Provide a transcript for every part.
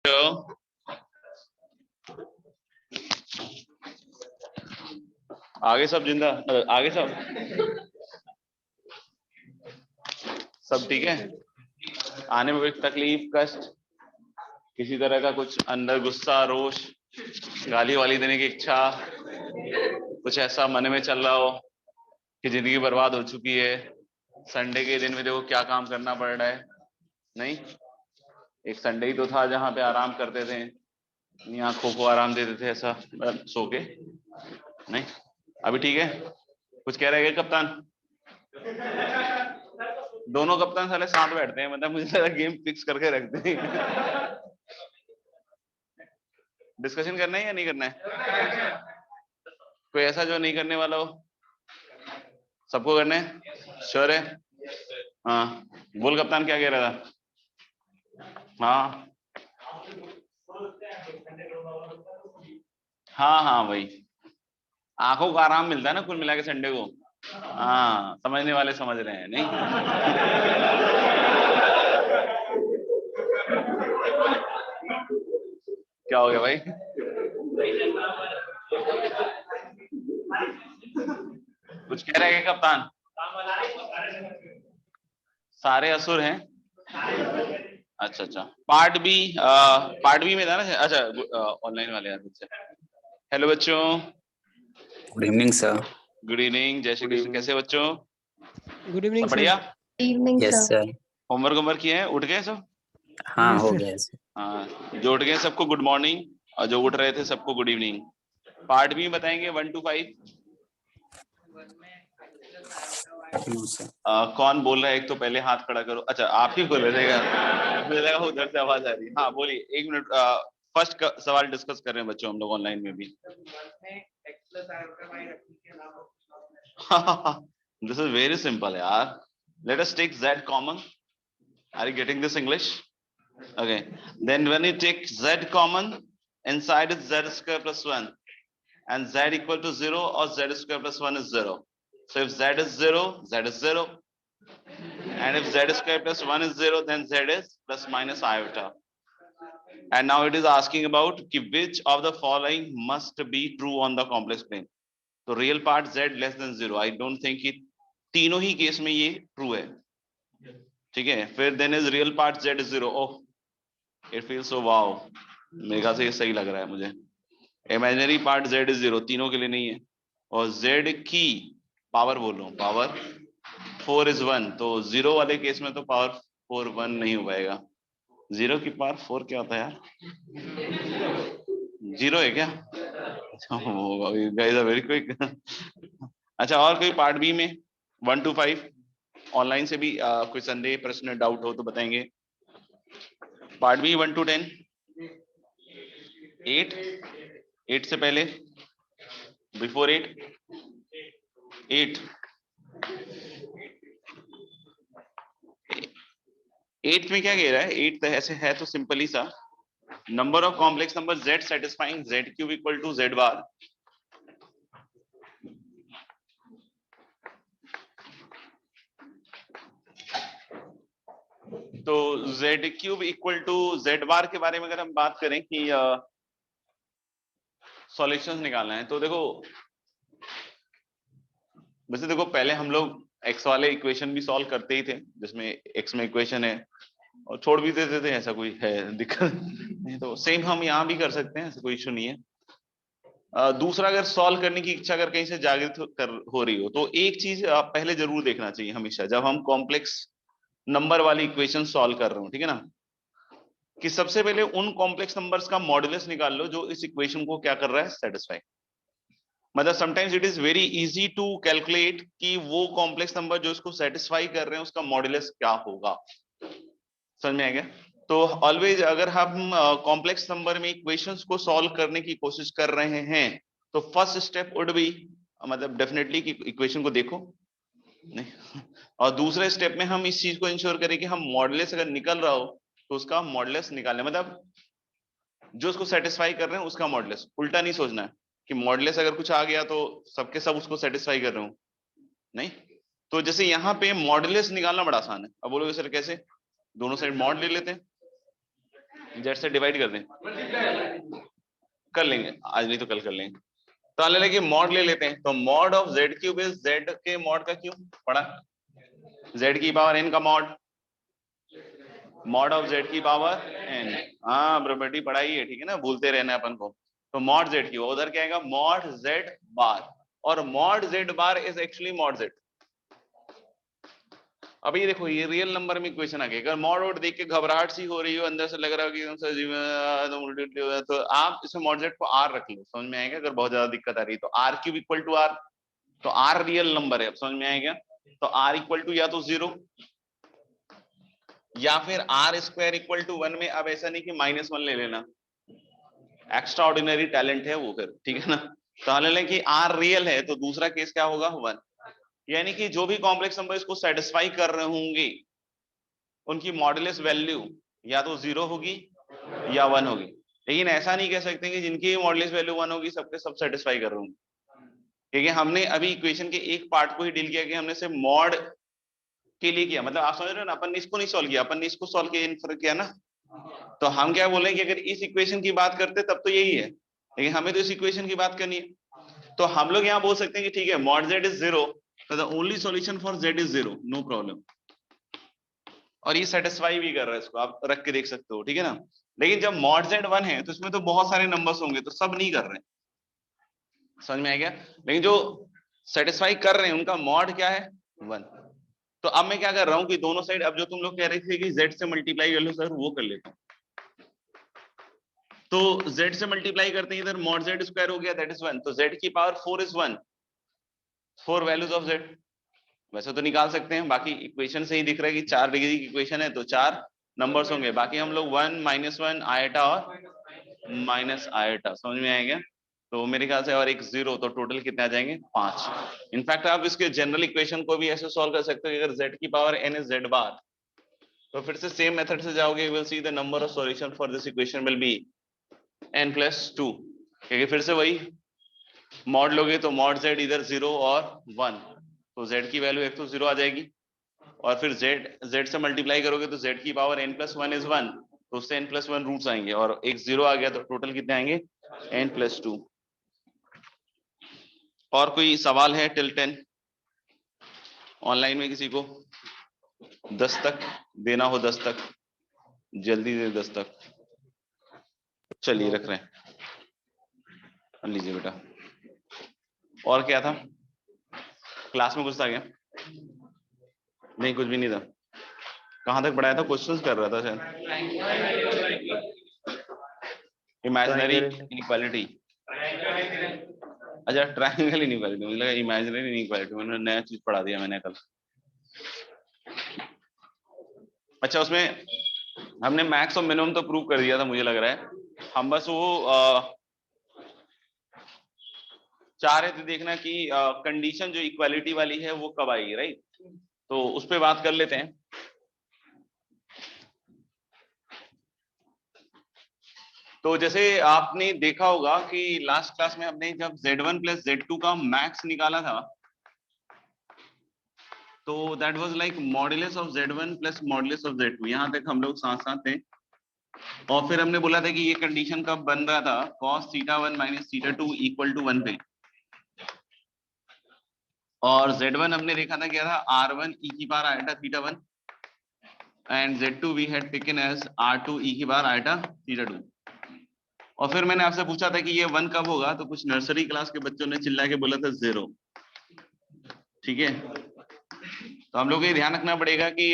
हो? आगे सब जिंदा, आगे सब ठीक है। आने में कोई तकलीफ कष्ट, किसी तरह का कुछ अंदर गुस्सा रोष, गाली वाली देने की इच्छा, कुछ ऐसा मन में चल रहा हो कि जिंदगी बर्बाद हो चुकी है, संडे के दिन में देखो क्या काम करना पड़ रहा है। नहीं, एक संडे ही तो था जहां पे आराम करते थे, आंखों को आराम देते थे ऐसा सो के। नहीं, अभी ठीक है। कुछ कह रहे हैं कप्तान? दोनों कप्तान साले साथ बैठते हैं, मतलब मुझे लगा गेम फिक्स करके रखते हैं। डिस्कशन करना है या नहीं करना है? कोई ऐसा जो नहीं करने वाला हो? सबको करना है? श्योर है? हाँ बोल कप्तान, क्या कह रहा था? हाँ हाँ हाँ भाई, आंखों को आराम मिलता है ना कुल मिला के संडे को। हाँ समझने वाले समझ रहे हैं। नहीं क्या हो गया भाई? कुछ कह रहे हैं कप्तान? सारे असुर हैं। अच्छा अच्छा, पार्ट बी में था ना। अच्छा ऑनलाइन वाले यार मुझसे। हेलो बच्चों। Good evening sir. Good evening, जय श्री कृष्ण। कैसे बच्चों? गुड इवनिंग सब बढ़िया? Evening yes sir. होमवर्क किए हैं? उठ गए सब? हाँ हो गया सर। हाँ, जो उठ गए सबको गुड मॉर्निंग, और जो उठ रहे थे सबको गुड इवनिंग। पार्ट बी बताएंगे 1 to 5। कौन बोल रहा है? एक तो पहले हाथ खड़ा करो। अच्छा आप ही बोल रहे थे? मुझे लगा उधर से आवाज आ रही है। हाँ बोलिए, 1 मिनट। फर्स्ट सवाल डिस्कस कर रहे हैं बच्चों हम लोग ऑनलाइन में भी। दिस इज वेरी सिंपल यार। Let us take z common. Are you getting this English? Okay, then when you take z common, inside is z square plus 1, and z equal to 0 or z square plus 1 is 0. So if z is 0, z is 0, and if z square plus 1 is 0, then z is plus minus iota. And now it is asking about which of the following must be true on the complex plane. So real part z less than 0. I don't think कि तीनों ही case में ये true है। ठीक है, फिर then is real part z is 0. Oh, it feels so wow. मेरे ख्याल से ये सही लग रहा है मुझे। इमेजिनरी पार्ट z इज 0, तीनों के लिए नहीं है। और z की पावर बोल रहा हूँ, पावर 4 is 1, तो 0 वाले केस में तो पावर 4 1 नहीं हो पाएगा। 0 की पावर 4 क्या होता है यार? 0 है क्या? Guys are very quick. अच्छा, और कोई पार्ट बी में 1 to 5 ऑनलाइन से भी कोई संदेह प्रश्न डाउट हो तो बताएंगे। Part B 1 to 10। 8 से पहले, बिफोर 8। 8 में क्या कह रहा है? 8 तो ऐसे है तो सिंपल ही सा, number of complex number z satisfying z cube equal to z bar. तो z cube equal to z bar के बारे में अगर हम बात करें कि सॉल्यूशंस निकालना है, तो देखो वैसे देखो पहले हम लोग x वाले इक्वेशन भी सॉल्व करते ही थे, जिसमें x में इक्वेशन है और छोड़ भी देते थे, ऐसा कोई है दिक्कत नहीं। तो सेम हम यहाँ भी कर सकते हैं, ऐसा कोई इशू नहीं है। दूसरा, अगर सॉल्व करने की इच्छा अगर कहीं से जागृत हो रही हो, तो एक चीज पहले जरूर देखना चाहिए हमेशा जब हम कॉम्प्लेक्स नंबर वाली इक्वेशन सॉल्व कर रहे हो, ठीक है ना, कि सबसे पहले उन कॉम्प्लेक्स नंबर्स का मॉडुलस निकाल लो जो इस इक्वेशन को क्या कर रहा है, सेटिस्फाई। मतलब sometimes it is very easy to calculate कि वो कॉम्प्लेक्स नंबर जो इसको सेटिस्फाई कर रहे हैं उसका मॉडुलस क्या होगा। समझ में आ गया? तो ऑलवेज अगर हम कॉम्प्लेक्स नंबर में इक्वेशंस को सॉल्व करने की कोशिश कर रहे हैं, तो फर्स्ट स्टेप वुड बी, मतलब डेफिनेटली कि इक्वेशन को देखो नहीं, और दूसरे स्टेप में हम इस चीज को इंश्योर करें कि हम मॉडुलस अगर निकल रहा हो तो उसका मॉडुलस निकालने, मतलब जो उसको सेटिस्फाई कर रहे हैं उसका मॉडुलस। उल्टा नहीं सोचना है कि मॉडुलस अगर कुछ आ गया तो सबके सब उसको सेटिस्फाई कर रहे हो, नहीं। तो जैसे यहाँ पे मॉडुलस निकालना बड़ा आसान है। अब बोलोगे सर कैसे? दोनों साइड मॉड ले लेते हैं, जेड से डिवाइड कर दें, कर लेंगे आज, नहीं तो कल कर लेंगे। तो ले लेंगे मॉड ले लेते हैं, तो mod of Z cube is Z के मॉड का क्यूब पढ़ा, जेड की पावर एन का मॉड, मॉड ऑफ जेड की पावर एन। हाँ प्रॉपर्टी पढ़ाई है, ठीक है ना, भूलते रहना अपन को। तो मॉड जेड क्यूब, उधर क्या आएगा मॉड जेड बार, और mod Z bar is actually mod Z. अब ये देखो ये रियल नंबर में इक्वेशन आ गई, अगर मॉड वोड देख के घबराहट सी हो रही हो, अंदर से लग रहा हो कि एकदम से तो आप इसमें मॉड जेड को आर रख लो, समझ में आएगा। अगर बहुत ज्यादा दिक्कत आ रही है तो R cube equal to R, तो आर रियल नंबर है, अब समझ में आएगा। तो आर इक्वल टू या तो 0 या फिर आर स्क्वायर इक्वल टू 1 में, अब ऐसा नहीं कि -1 ले लेना, एक्स्ट्रा ऑर्डिनरी टैलेंट है वो फिर, ठीक है ना। तो मान लें कि आर रियल है तो दूसरा केस क्या होगा 1, यानी कि जो भी कॉम्प्लेक्स नंबर इसको सेटिस्फाई कर रहे होंगे उनकी मॉडुलस वैल्यू या तो 0 होगी या 1 होगी। लेकिन ऐसा नहीं कह सकते कि जिनकी मॉडुलस वैल्यू 1 होगी सबके सब सेटिस्फाई कर रहे होंगे, क्योंकि हमने अभी इक्वेशन के एक पार्ट को ही डील किया कि हमने सिर्फ मॉड के लिए किया, मतलब आप समझ रहे हो ना, अपन ने इसको नहीं सॉल्व किया, अपन ने इसको सॉल्व किया, इन्फर किया ना। तो हम क्या बोले कि अगर इस इक्वेशन की बात करते तब तो यही है, लेकिन हमें तो इस इक्वेशन की बात करनी है। तो हम लोग यहाँ बोल सकते हैं कि ठीक है मॉड जेड इज 0, तो the only solution for Z is 0, no problem. और ये सेटिस्फाई भी कर रहा है, इसको आप रख के देख सकते हो, ठीक है ना। लेकिन जब मॉड जेड 1 है तो इसमें तो बहुत सारे नंबर्स होंगे, तो सब नहीं कर रहे हैं, समझ में आ गया। लेकिन जो सेटिस्फाई कर रहे हैं उनका मॉड क्या है 1। तो अब मैं क्या कर रहा हूं कि दोनों साइड, अब जो तुम लोग कह रहे थे कि z से मल्टीप्लाई कर लो सर, वो कर लेता हूं। तो z से मल्टीप्लाई करते हैं, इधर मॉड z स्क्वायर हो गया, दैट इज 1, तो z की power 4 is 1, 4 values of z। वैसे तो निकाल सकते हैं, बाकी इक्वेशन से ही दिख रहा है कि 4 डिग्री की इक्वेशन है तो 4 नंबर्स होंगे, बाकी हम लोग 1 -1 आयटा और माइनस आयटा, समझ में आएगा। तो मेरे ख्याल से और एक 0, तो टोटल कितने आ जाएंगे 5। इनफैक्ट आप इसके जनरल इक्वेशन को भी ऐसे सॉल्व कर सकते हो, अगर z की power n is z bar, तो फिर से सेम मेथड से जाओगे, will see the number of solution for this equation will be n+2, क्योंकि फिर से वही मॉड लोगे तो मॉड z इधर 0 और 1, तो z की वैल्यू एक तो 0 आ जाएगी, और फिर z से मल्टीप्लाई करोगे तो z की पावर n+1 इज 1, तो उससे n+1 रूट्स आएंगे, और एक 0 आ गया, तो टोटल कितने आएंगे n+2। और कोई सवाल है टिल 10 ऑनलाइन में, किसी को 10 तक देना हो, 10 तक जल्दी दे, 10 तक। चलिए रख रहे हैं, लीजिए बेटा। और क्या था क्लास में, कुछ था क्या? नहीं कुछ भी नहीं था। कहां तक पढ़ाया था? क्वेश्चंस कर रहा था शायद, इमेजिनरी इनइक्वालिटी। अच्छा ट्रायंगल इनइक्वालिटी, मुझे लगा इमेजिनरी इनइक्वालिटी, मैंने नया चीज पढ़ा दिया मैंने कल। अच्छा उसमें हमने मैक्स और मिनिमम तो प्रूव कर दिया था मुझे लग रहा है, हम बस वो चाह रहे थे देखना कि कंडीशन जो इक्वालिटी वाली है वो कब आएगी, राइट। तो उस पर बात कर लेते हैं। तो जैसे आपने देखा होगा कि लास्ट क्लास में हमने जब z1 + z2 का मैक्स निकाला था, तो that was like modulus of z1 + modulus of z2, यहां तक हम लोग साथ साथ थे। और फिर हमने बोला था कि ये कंडीशन कब बन रहा था, cos θ1 - θ2 = 1 पे। और z1 हमने देखा था क्या था, r1 e⁻θ1, and z2 we had taken as r2 e⁻θ2। और फिर मैंने आपसे पूछा था कि ये 1 कब होगा, तो कुछ नर्सरी क्लास के बच्चों ने चिल्ला के बोला था 0, ठीक है। तो हम लोग को ये ध्यान रखना पड़ेगा कि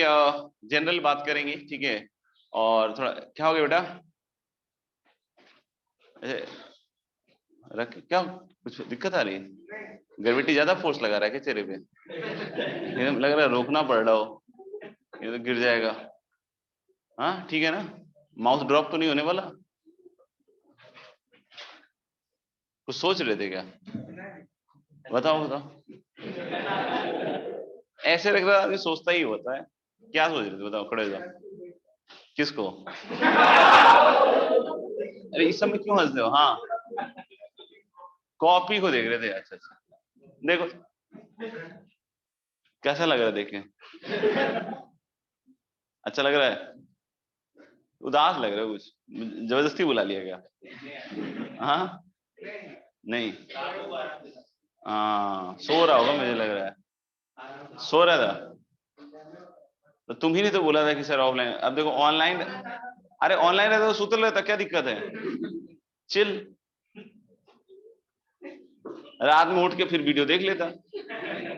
जनरल बात करेंगे, ठीक है। और थोड़ा क्या हो गया बेटा, रख क्या कुछ दिक्कत आ रही है? ग्रेविटी ज्यादा फोर्स लगा रहा है क्या चेहरे पे? ये लग रहा है रोकना पड़ रहा हो, ये तो गिर जाएगा। हाँ ठीक है ना, माउस ड्रॉप तो नहीं होने वाला? कुछ सोच रहे थे क्या? बताओ बताओ। ऐसे लग रहा है सोचता ही होता है। क्या सोच रहे थे बताओ, खड़े हो जाओ। किसको? अरे इस समय क्यों हंस रहे हो? हाँ कॉपी को देख रहे थे, अच्छा अच्छा। देखो कैसा लग रहा है, देखें अच्छा लग रहा है। उदास लग रहा है कुछ, जबरदस्ती बुला लिया क्या? हाँ नहीं, हाँ सो रहा होगा मुझे लग रहा है, सो रहा था। तो तुम ही नहीं तो बोला था कि सर ऑफलाइन, अब देखो ऑनलाइन, अरे ऑनलाइन रहता तो सुतल रहता, क्या दिक्कत है, चिल, रात में उठ के फिर वीडियो देख लेता।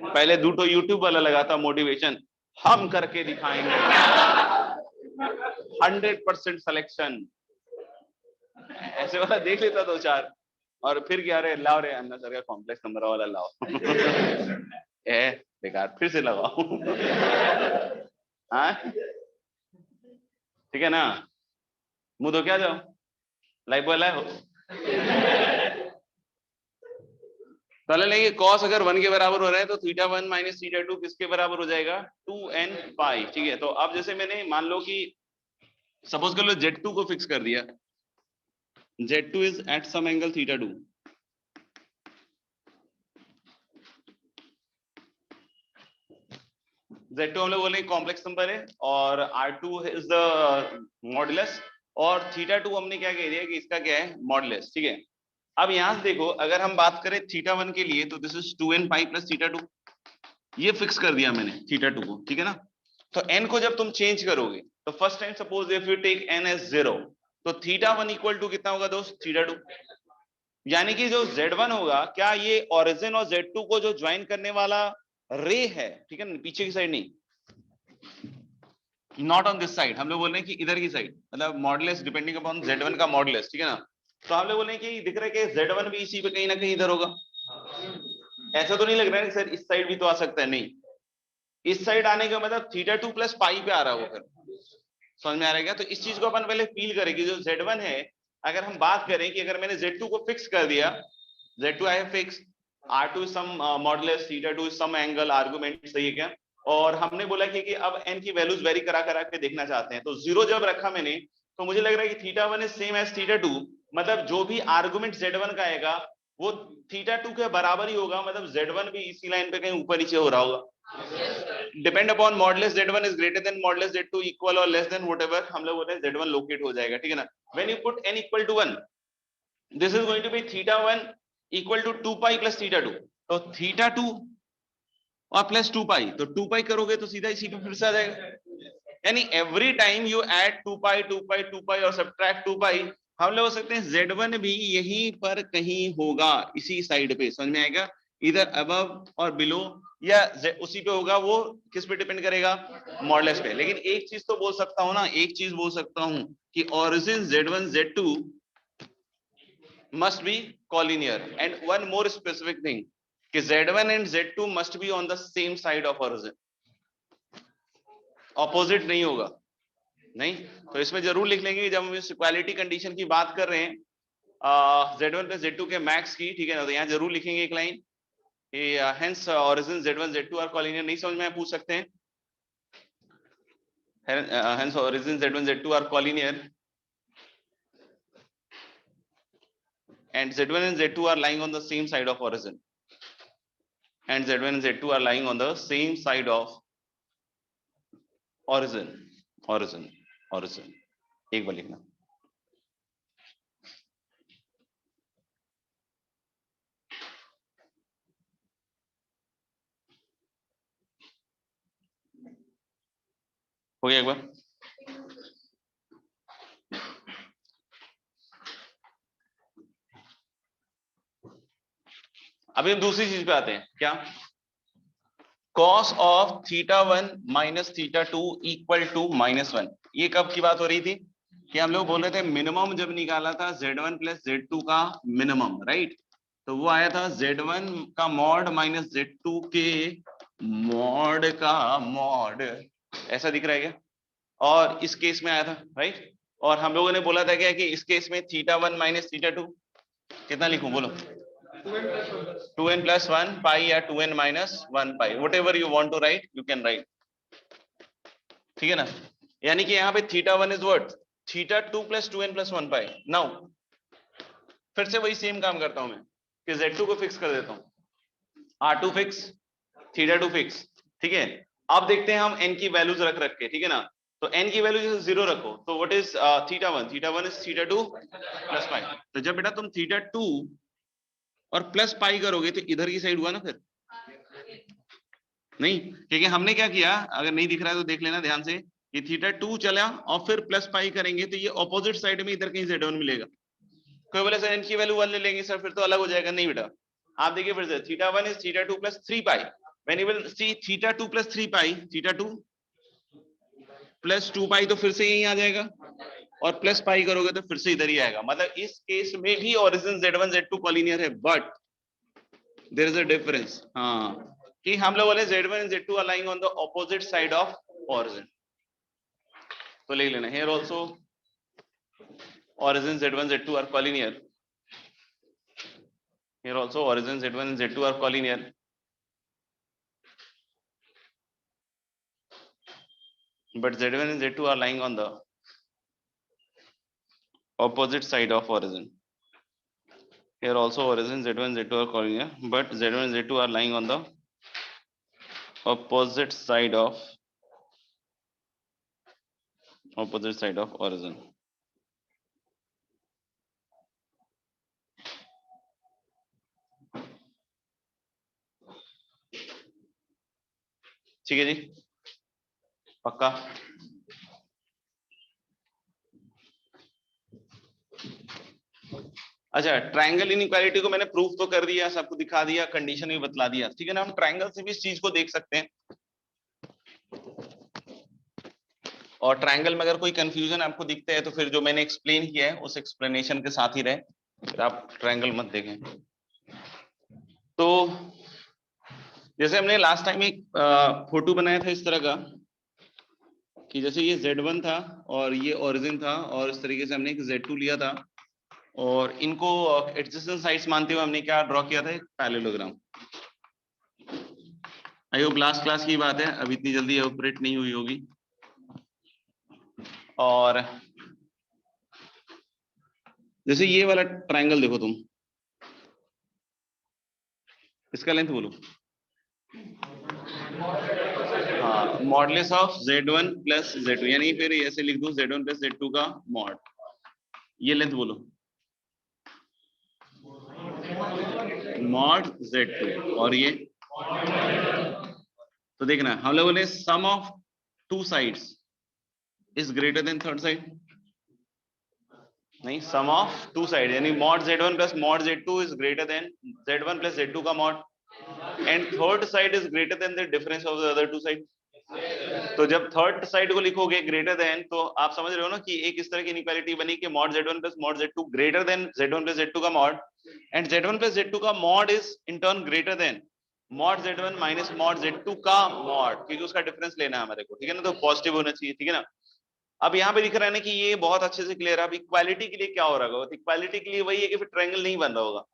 पहले दूटो यूट्यूब वाला लगाता मोटिवेशन, हम करके दिखाएंगे 100% सिलेक्शन, ऐसे वाला देख लेता दो चार, और फिर क्या, रे लाओ रे अन्ना सर का कॉम्प्लेक्स नंबर वाला लाओ ए बेकार, फिर से लगाओ हाँ ठीक है ना, मुंह धो क्या जाओ, लाइफ बॉय लाए हो। पहले लेंगे कॉस अगर 1 के बराबर हो रहा है तो थीटा 1 माइनस थीटा 2 किसके बराबर हो जाएगा, 2n पाई। ठीक है, तो अब जैसे मैंने मान लो कि सपोज कर लो Z2 को फिक्स कर दिया, Z2 is at some angle theta 2, Z2 हम लोग बोले कॉम्प्लेक्स नंबर है और R2 इज द मॉडुलस, और थीटा 2 हमने क्या कह दिया कि इसका क्या है, मॉडुलस। ठीक है, अब यहां से देखो अगर हम बात करें थीटा 1 के लिए तो this is 2n pi plus theta 2, ये फिक्स कर दिया मैंने थीटा 2 को। ठीक है ना, तो n को जब तुम चेंज करोगे तो first time suppose if you take n as 0 तो थीटा 1 इक्वल टू कितना होगा दोस्त, थीटा 2, यानी कि जो Z1 होगा, क्या ये ओरिजिन और Z2 को जो ज्वाइन करने वाला रे है, ठीक है ना, पीछे की साइड नहीं, नॉट ऑन दिस साइड, हम लोग बोल रहे हैं कि इधर की साइड, मतलब मॉडुलस डिपेंडिंग अपॉन Z1 का मॉडुलस। ठीक है ना, तो हम लोग बोल रहे हैं कि दिख रहा है कि Z1 भी इसी पे कहीं ना कहीं इधर होगा, ऐसा तो नहीं लग रहा है सर इस साइड भी तो आ सकता है, नहीं, इस साइड आने का मतलब थीटा 2 प्लस पाई पे आ रहा है वो, फिर समझ में आ रहा है क्या? तो इस चीज को अपन पहले फील करें कि जो Z1 है, अगर हम बात करें कि अगर मैंने Z2 को फिक्स कर दिया, Z2 I have fix, R2 is some modulus, theta 2 is some angle argument, सही है क्या? और हमने बोला कि अब n की वैल्यूज वेरी करा करा के देखना चाहते हैं, तो 0 जब रखा मैंने तो मुझे लग रहा है कि theta 1 is same as theta 2, मतलब जो भी आर्गुमेंट Z1 का आएगा वो थीटा 2 के बराबर ही होगा, मतलब Z1 भी इसी लाइन पे कहीं ऊपर नीचे हो रहा होगा, depend upon modulus Z1 is greater then modulus Z2 equal और लेस देन व्हाटएवर, हम लोग बोलते हैं Z1 लोकेट हो जाएगा। ठीक है ना, when you put n equal to 1 this is going to be theta 1 equal to 2 pi plus theta 2, तो थीटा 2 और प्लस 2 पाई, तो 2 पाई करोगे तो सीधा इसी पे फिर से आ जाएगा, यानी एवरी टाइम यू ऐड 2 पाई 2 पाई 2 पाई और सब्ट्रैक्ट 2 पाई, हम लोग हो सकते हैं Z1 भी यहीं पर कहीं होगा, इसी साइड पे, समझ में आएगा, इधर अबव और बिलो, या उसी पे होगा, वो किस पे डिपेंड करेगा, मॉडुलस पे। लेकिन एक चीज तो बोल सकता हूं ना, एक चीज बोल सकता हूं कि origin Z1 Z2 must be collinear, and one more specific thing कि Z1 and Z2 must be on the same side of origin, opposite नहीं होगा, नहीं, तो इसमें जरूर लिख लेंगे जब हम इस इक्वालिटी कंडीशन की बात कर रहे हैं Z1 प्लस Z2 के मैक्स की, ठीक है ना, तो यहाँ जरूर लिखेंगे एक line, hence origin Z1 Z2 are collinear, नहीं समझ में पूछ सकते हैं, hence origin Z1 Z2 are collinear and Z1 and Z2 are lying on the same side of origin, and Z1 and Z2 are lying on the same side of origin, origin, एक बार लिखना, हो गया एक बार। अभी हम दूसरी चीज पे आते हैं, क्या, cos of theta 1 minus theta 2 equal to -1, ये कब की बात हो रही थी कि हम लोग बोल रहे थे मिनिमम जब निकाला था Z1 प्लस Z2 का मिनिमम, राइट, तो वो आया था Z1 का मॉड माइनस Z2 के मॉड का मॉड, ऐसा दिख रहा है क्या, और इस केस में आया था, राइट, और हम लोगों ने बोला था क्या कि इस केस में थीटा 1 माइनस थीटा 2, कितना लिखूं बोलो, 2n plus 1 pi या 2n minus 1 pi, whatever you want to write you can write, ठीक है ना, यानी कि यहाँ पे theta 1 is what, theta 2 plus 2n plus 1 pi। Now फिर से वही सेम काम करता हूं मैं कि Z2 को फिक्स कर देता हूं, R2 फिक्स, थीटा 2 फिक्स, ठीक है, अब देखते हैं हम n की वैल्यूज रख रख के, ठीक है ना, तो n की वैल्यू जैसे 0 रखो, तो what is θ1? θ1 is θ2 plus pi. तो जब बेटा तुम θ2 और प्लस पाई करोगे तो इधर की साइड हुआ ना फिर नहीं, क्योंकि हमने क्या किया, अगर नहीं दिख रहा है तो देख लेना ध्यान से, कि θ2 चला और फिर प्लस पाई करेंगे तो ये ऑपोजिट साइड में इधर कहीं z1 मिलेगा। कोई बोले सर n की वैल्यू 1 ले लेंगे सर फिर तो अलग हो जाएगा। नहीं बेटा, आप देखिए फिर से θ1 is θ2 plus 3 pi. When you will see θ2 plus 3 pi, θ2 plus 2 pi तो फिर से यही आ जाएगा, और प्लस पाई करोगे तो फिर से इधर ही आएगा। मतलब इस केस में भी ओरिजिन z1 z2 कॉलिनियर है, but there is a difference. हाँ, कि हम लोग बोले z1 and z2 are lying on the opposite side of origin, तो लिख लेना here also origin z1 z2 are collinear, here also origin z1 and z2 are collinear, but z1 and z2 are lying on the opposite side of origin. Here also origin z1 and z2 are collinear, but z1 and z2 are lying on the opposite side of origin. ठीक है जी, पक्का? अच्छा, triangle inequality को मैंने proof तो कर दिया, सबको दिखा दिया, कंडीशन भी बतला दिया, ठीक है ना। हम ट्रायंगल से भी इस चीज को देख सकते हैं, और ट्रायंगल में अगर कोई कंफ्यूजन आपको दिखता है तो फिर जो मैंने एक्सप्लेन किया है उस एक्सप्लेनेशन के साथ ही रहे, फिर आप ट्रायंगल मत देखें। तो जैसे हमने लास्ट टाइम एक फोटो बनाया था इस तरह का, कि जैसे ये Z1 था और ये ओरिजिन था, और इस तरीके से हमने एक Z2 लिया था, और इनको एडजेसेंट साइड्स मानते हुए हमने क्या ड्रॉ किया था, एक parallelogram. I hope last class की बात है, अभी इतनी जल्दी ऑपरेट नहीं हुई होगी। और जैसे ये वाला ट्रायंगल देखो तुम, इसका लेंथ बोलो। हाँ, modulus of Z1 plus Z2, यानी फिर ऐसे लिख दूं Z1 प्लस Z2 का मॉड। ये लेंथ बोलो, मॉड Z2, और ये तो देखना हम लोगों ने sum of two sides is greater than third side, नहीं, सम ऑफ टू साइड, यानी mod Z1 plus mod Z2 is greater than Z1 plus Z2 का mod, and third side is greater than the difference of the other two side. तो जब third side को लिखोगे greater than, तो आप समझ रहे हो ना कि एक इस तरह की इनइक्वालिटी बनी कि mod Z1 plus mod Z2 greater than Z1 plus Z2 का mod, and Z1 plus Z2 का mod is in turn greater than mod Z1 minus mod Z2 का मॉड, क्योंकि उसका डिफरेंस लेना है हमारे को, ठीक है ना। तो पॉजिटिव होना चाहिए, ठीक है ना। अब यहाँ पे दिख रहा है ना कि ये बहुत अच्छे से क्लियर है। अब इक्वालिटी के लिए क्या हो रहा होगा, तो इक्वालिटी के लिए वही है कि फिर ट्रायंगल नहीं बन रहा होगा।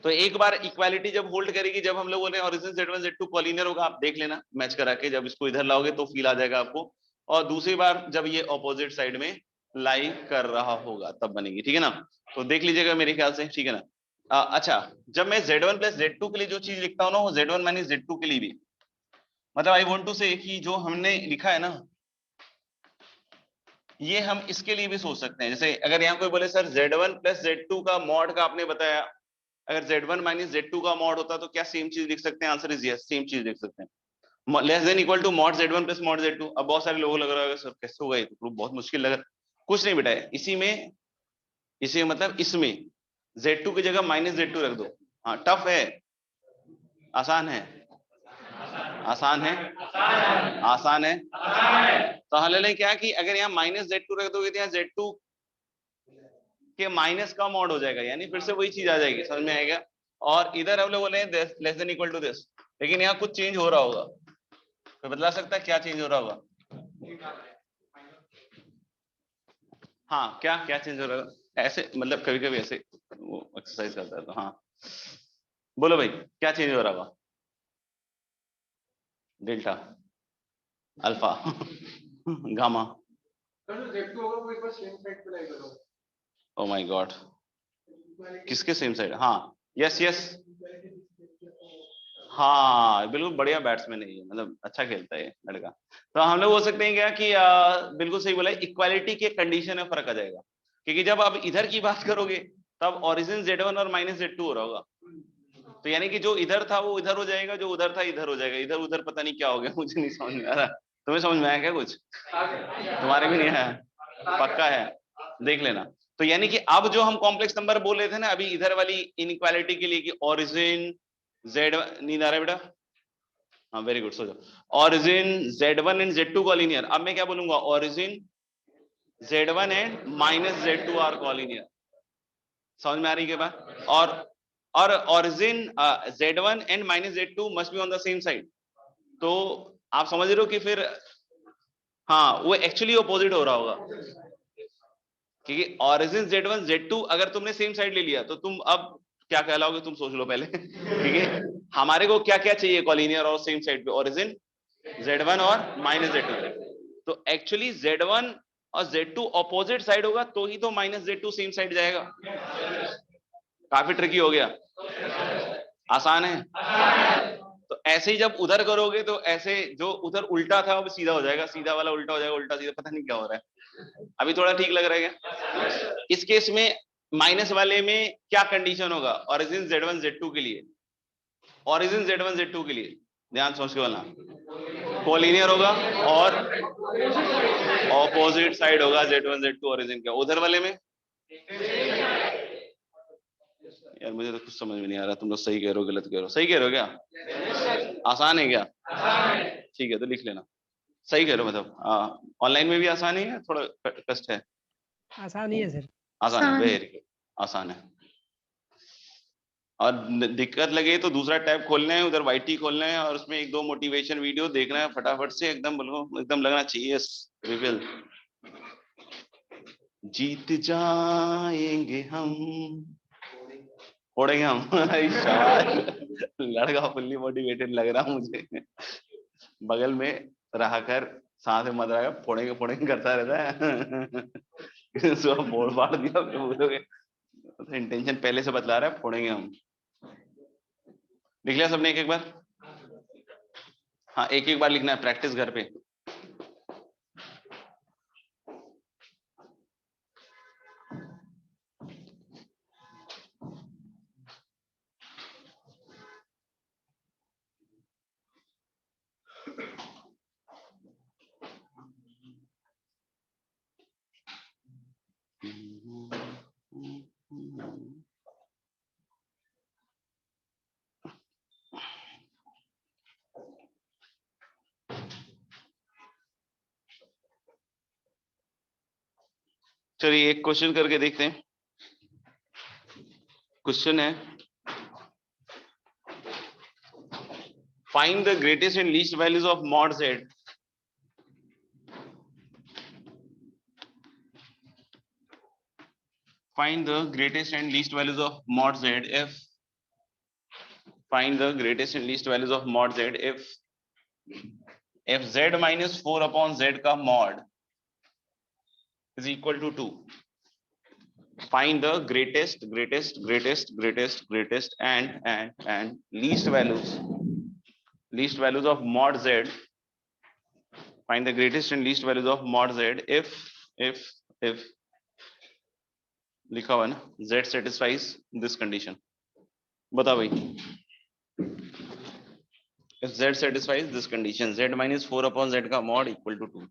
तो एक बार इक्वालिटी जब होल्ड करेगी, जब हम लोग बोले ओरिजिन Z1 Z2 कॉलिनियर होगा, आप देख लेना मैच करा के, जब इसको इधर लाओगे तो फील आ जाएगा आपको। और दूसरी बार जब ये ऑपोजिट साइड में लाई कर रहा होगा तब बनेगी, ठीक है ना। तो देख लीजिएगा मेरे ख्याल से, ठीक है ना। अच्छा, जब मैं Z1 प्लस Z2 के लिए जो चीज लिखता हूँ ना, वो Z1 माइनस Z2 के लिए भी, मतलब आई वांट टू से कि जो हमने लिखा है ना, ये हम इसके लिए भी सोच सकते हैं। जैसे अगर यहाँ कोई बोले सर Z1 प्लस Z2 का मॉड का आपने बताया, अगर Z1 माइनस Z2 का मॉड होता तो क्या सेम चीज लिख सकते हैं? आंसर इज यस, सेम चीज लिख सकते हैं, less than equal to mod Z1 plus mod Z2। अब बहुत सारे लोगों लग रहा है सर कैसे होगा, ये तो बहुत मुश्किल लग रहा है। कुछ नहीं बेटा, इसी में मतलब इसमें Z2 की जगह माइनस Z2 रख दो। हाँ, टफ है, आसान है, आसान है, आसान है। तो हल क्या कि अगर यहाँ माइनस Z2 रख दोगे तो यहाँ Z2 के माइनस का मॉड हो जाएगा, यानी फिर से वही चीज आ जाएगी, समझ में आएगा। और इधर हम लोग बोले less than equal to this, लेकिन यहाँ कुछ चेंज हो रहा होगा, तो बदला सकता है क्या चेंज हो रहा होगा? हाँ, क्या क्या चेंज हो रहा होगा? ऐसे मतलब कभी कभी ऐसे वो एक्सरसाइज करता है, तो हाँ बोलो भाई क्या चेंज हो रहा होगा? Delta, alpha, gamma. Oh my God, किसके सेम साइड? हाँ, यस यस, हाँ बिल्कुल बढ़िया बैट्समैन है ये, मतलब अच्छा खेलता है ये लड़का। तो हम लोग बोल सकते हैं क्या कि बिल्कुल सही बोला, इक्वालिटी के कंडीशन में फर्क आ जाएगा, क्योंकि जब आप इधर की बात करोगे तब ओरिजिन Z1 और माइनस Z2 हो रहा होगा, तो यानी कि जो इधर था वो इधर हो जाएगा, जो उधर था इधर हो जाएगा, इधर उधर पता नहीं क्या हो गया, मुझे नहीं समझ में आ रहा। तुम्हें समझ में आया क्या कुछ? तुम्हारे भी नहीं है? पक्का है, देख लेना। तो यानी कि अब जो हम कॉम्प्लेक्स नंबर बोल रहे थे ना अभी इधर वाली इनइक्वालिटी के लिए कि ओरिजिन Z, नींद आ रहा है बेटा? हाँ वेरी गुड, सो जाओ। Origin Z1 and Z2 collinear, अब मैं क्या बोलूंगा, origin Z1 and minus Z2 are collinear. समझ में आ रही है बात? और origin Z1 and minus Z2 must be on the same side. तो आप समझ रहे हो कि फिर हाँ वो एक्चुअली ऑपोजिट हो रहा होगा, क्योंकि ओरिजिन Z1 Z2 अगर तुमने सेम साइड ले लिया तो तुम अब क्या कहलाओगे, तुम सोच लो पहले। ठीक है, हमारे को क्या क्या चाहिए कॉलिनियर और सेम साइड पे, ओरिजिन Z1 और माइनस Z2। तो एक्चुअली Z1 और Z2 ऑपोजिट साइड होगा तो ही तो माइनस Z2 सेम साइड जाएगा। काफी ट्रिकी हो गया, आसान है। तो ऐसे ही जब उधर करोगे तो ऐसे जो उधर उल्टा था वो सीधा हो जाएगा, सीधा वाला उल्टा हो जाएगा, उल्टा सीधा, पता नहीं क्या हो रहा है। अभी थोड़ा ठीक लग रहा है क्या? इस केस में माइनस वाले में क्या कंडीशन होगा ओरिजिन Z1 Z2 के लिए? ओरिजिन Z1 Z2 के लिए ध्यान सोच के बोलना, कोलिनियर होगा और ऑपोजिट साइड होगा Z1 Z2 ओरिजिन का। उधर वाले में यार मुझे तो कुछ समझ में नहीं आ रहा, तुम लोग सही कह रहे हो गलत कह रहे हो, सही कह रहे हो क्या? आसान है क्या? ठीक है तो लिख लेना, सही कह रहे हो, मतलब ऑनलाइन में भी आसान है, थोड़ा कष्ट है? आसान ही है सर। आसान है, वेरी गुड, आसान है। और दिक्कत लगे तो दूसरा टैब खोलना है, उधर YT खोलना है और उसमें एक दो मोटिवेशन वीडियो देखना है फटाफट से, एकदम बोलो एकदम लगना चाहिए we will जीत जाएंगे हम, फोड़ेंगे हम। शाबाश, लड़का फुल्ली मोटिवेटेड लग रहा मुझे, बगल में रहा कर सांस में मत रहा कर, फोड़ेंगे फोड़ेंगे करता रहता है। सुबह फोड़ फाड़ दिया फिर बोलोगे, इंटेंशन पहले से बतला रहा है, फोड़ेंगे हम। लिख लिया सबने एक एक बार? हाँ एक एक बार लिखना है, प्रैक्टिस घर पे। चलिए एक क्वेश्चन करके देखते हैं। क्वेश्चन है, find the greatest and least values of mod z। Find the greatest and least values of mod z if, find the greatest and least values of mod z if z minus 4 upon z का mod is equal to 2. Find the greatest and least values of mod z. Find the greatest and least values of mod z if लिखा हुआ है ना, z satisfies this condition। बताओ भाई, if z satisfies this condition, z minus 4 upon z का mod equal to 2।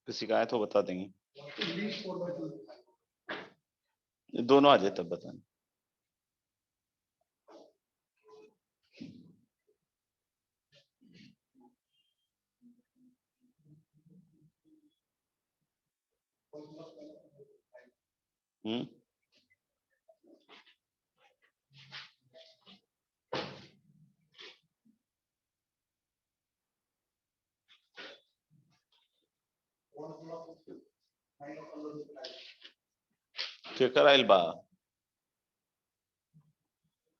किसी का आया तो बता देंगे, दोनों आ जाए तब बताएं। हम्म, केकर आइल बा,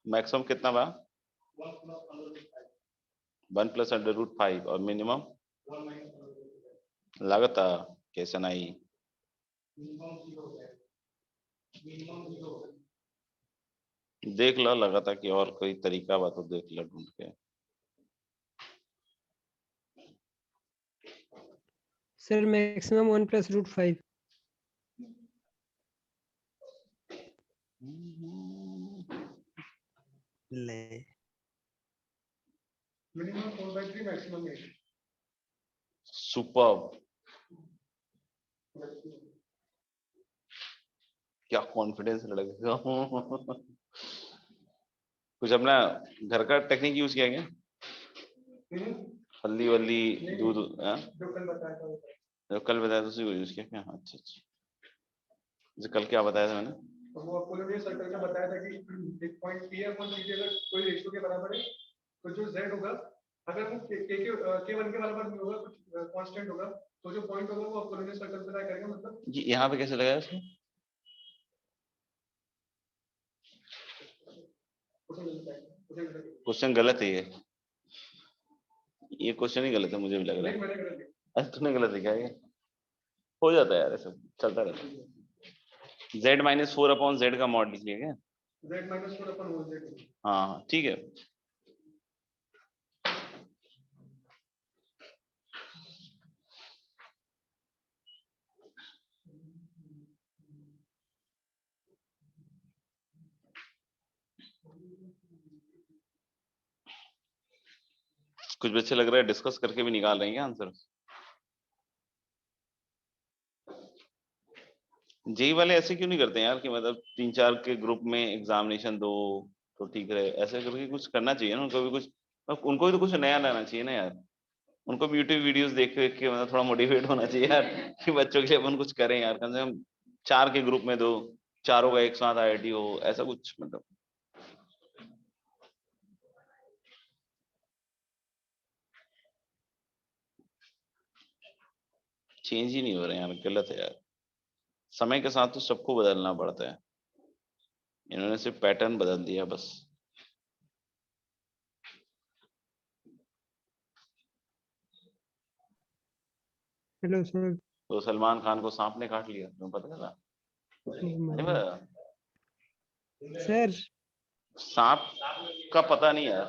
मैक्सिमम कितना बा 1+√5 और मिनिमम लागता कैसे नहीं, देख लो लगाता कि और कोई तरीका बा तो देख लो ढूंढ के। Sir maximum 1+√5। ले मिनिमम 4/3 मैक्सिमम 8। सुपर, क्या कॉन्फिडेंस लड़का। कुछ अपना घर का टेक्निक यूज किया क्या, हल्दी वल्दी दूध, जो कल बताया था जो कल बताया था उसी को यूज किया क्या? अच्छा अच्छा, जो कल क्या बताया था मैंने, तो वो आपको ये सर्कल में बताया था कि एक पॉइंट पी है पॉइंट पी अगर कोई रेशियो के बराबर है तो जो z होगा अगर वो k1 के बराबर नहीं होगा, कुछ कांस्टेंट होगा, तो जो पॉइंट होगा वो आपको ये सर्कल पे करेगा, मतलब ये यहाँ पे कैसे लगाया इसको, क्वेश्चन गलत है ये क्वेश्चन ही गलत है, मुझे भी लग रहा है। मैंने गलत लिखा। अच्छा तूने गलत लिखा है, हो जाता है यार, ऐसा चलता रहता है। z-4/z का मॉड लिख लिया क्या? z-4/z। हाँ ठीक है। कुछ बच्चे लग रहा है डिस्कस करके भी निकाल रहे हैं क्या आंसर। जेई वाले ऐसे क्यों नहीं करते हैं यार कि मतलब 3-4 के ग्रुप में एग्जामिनेशन दो तो ठीक रहे, ऐसे करके कुछ करना चाहिए ना उनको भी कुछ, उनको भी तो कुछ नया लाना चाहिए ना यार, उनको भी यूट्यूब वीडियोस देख के मतलब थोड़ा मोटिवेट होना चाहिए यार कि बच्चों के लिए अपन कुछ करें यार, कम से कम 4 के ग्रुप में दो, चारों का एक साथ आईआईटी हो, ऐसा कुछ मतलब। चेंज ही नहीं हो रहे हैं यार, गलत है यार, समय के साथ तो सबको बदलना पड़ता है, इन्होंने सिर्फ पैटर्न बदल दिया बस। Hello sir. तो सलमान खान को सांप ने काट लिया, तुम्हें पता था? नहीं पता? सर सांप का पता नहीं यार।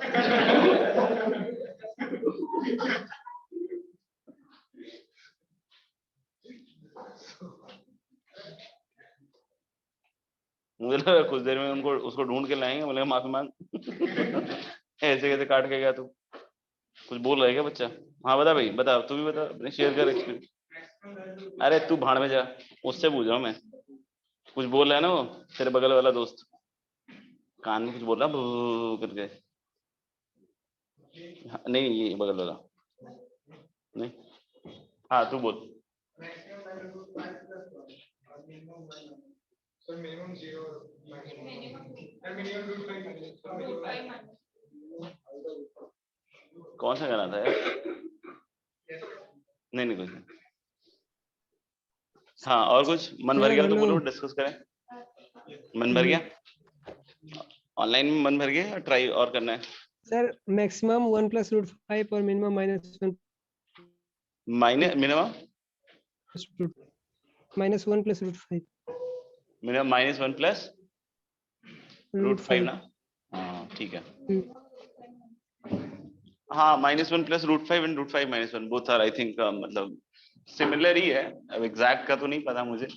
मुझे लगा कुछ देर में उनको उसको ढूंढ के लाएंगे, बोले माफी मांग। ऐसे कैसे काट के गया तू, कुछ बोल रहा है क्या बच्चा? हाँ बता भाई, बता तू भी बता, अपने शेयर कर एक्सपीरियंस। अरे तू भाड़ में जा, उससे पूछ रहा हूँ मैं, कुछ बोल रहा है ना वो तेरे बगल वाला दोस्त, कान में कुछ बोल रहा भू करके। हाँ, नहीं ये बगल वाला नहीं, हाँ तू बोल। सर मिनिमम 0 मिनिमम कौन सा गाना था यार? नहीं नहीं कुछ नहीं। हाँ और कुछ मन भर सर गया तो हेलो। बोलो, डिस्कस करें। मन भर गया, ऑनलाइन में मन भर गया या ट्राई और करना है? सर मैक्सिमम 1+√5 और मिनिमम -1 मिनिमम -1+√5 मिनिमम -1+√5 ना, हाँ ठीक है। हाँ -1+√5 and √5 -1 both are I think मतलब सिमिलर ही है, अब एग्जैक्ट का तो नहीं पता मुझे।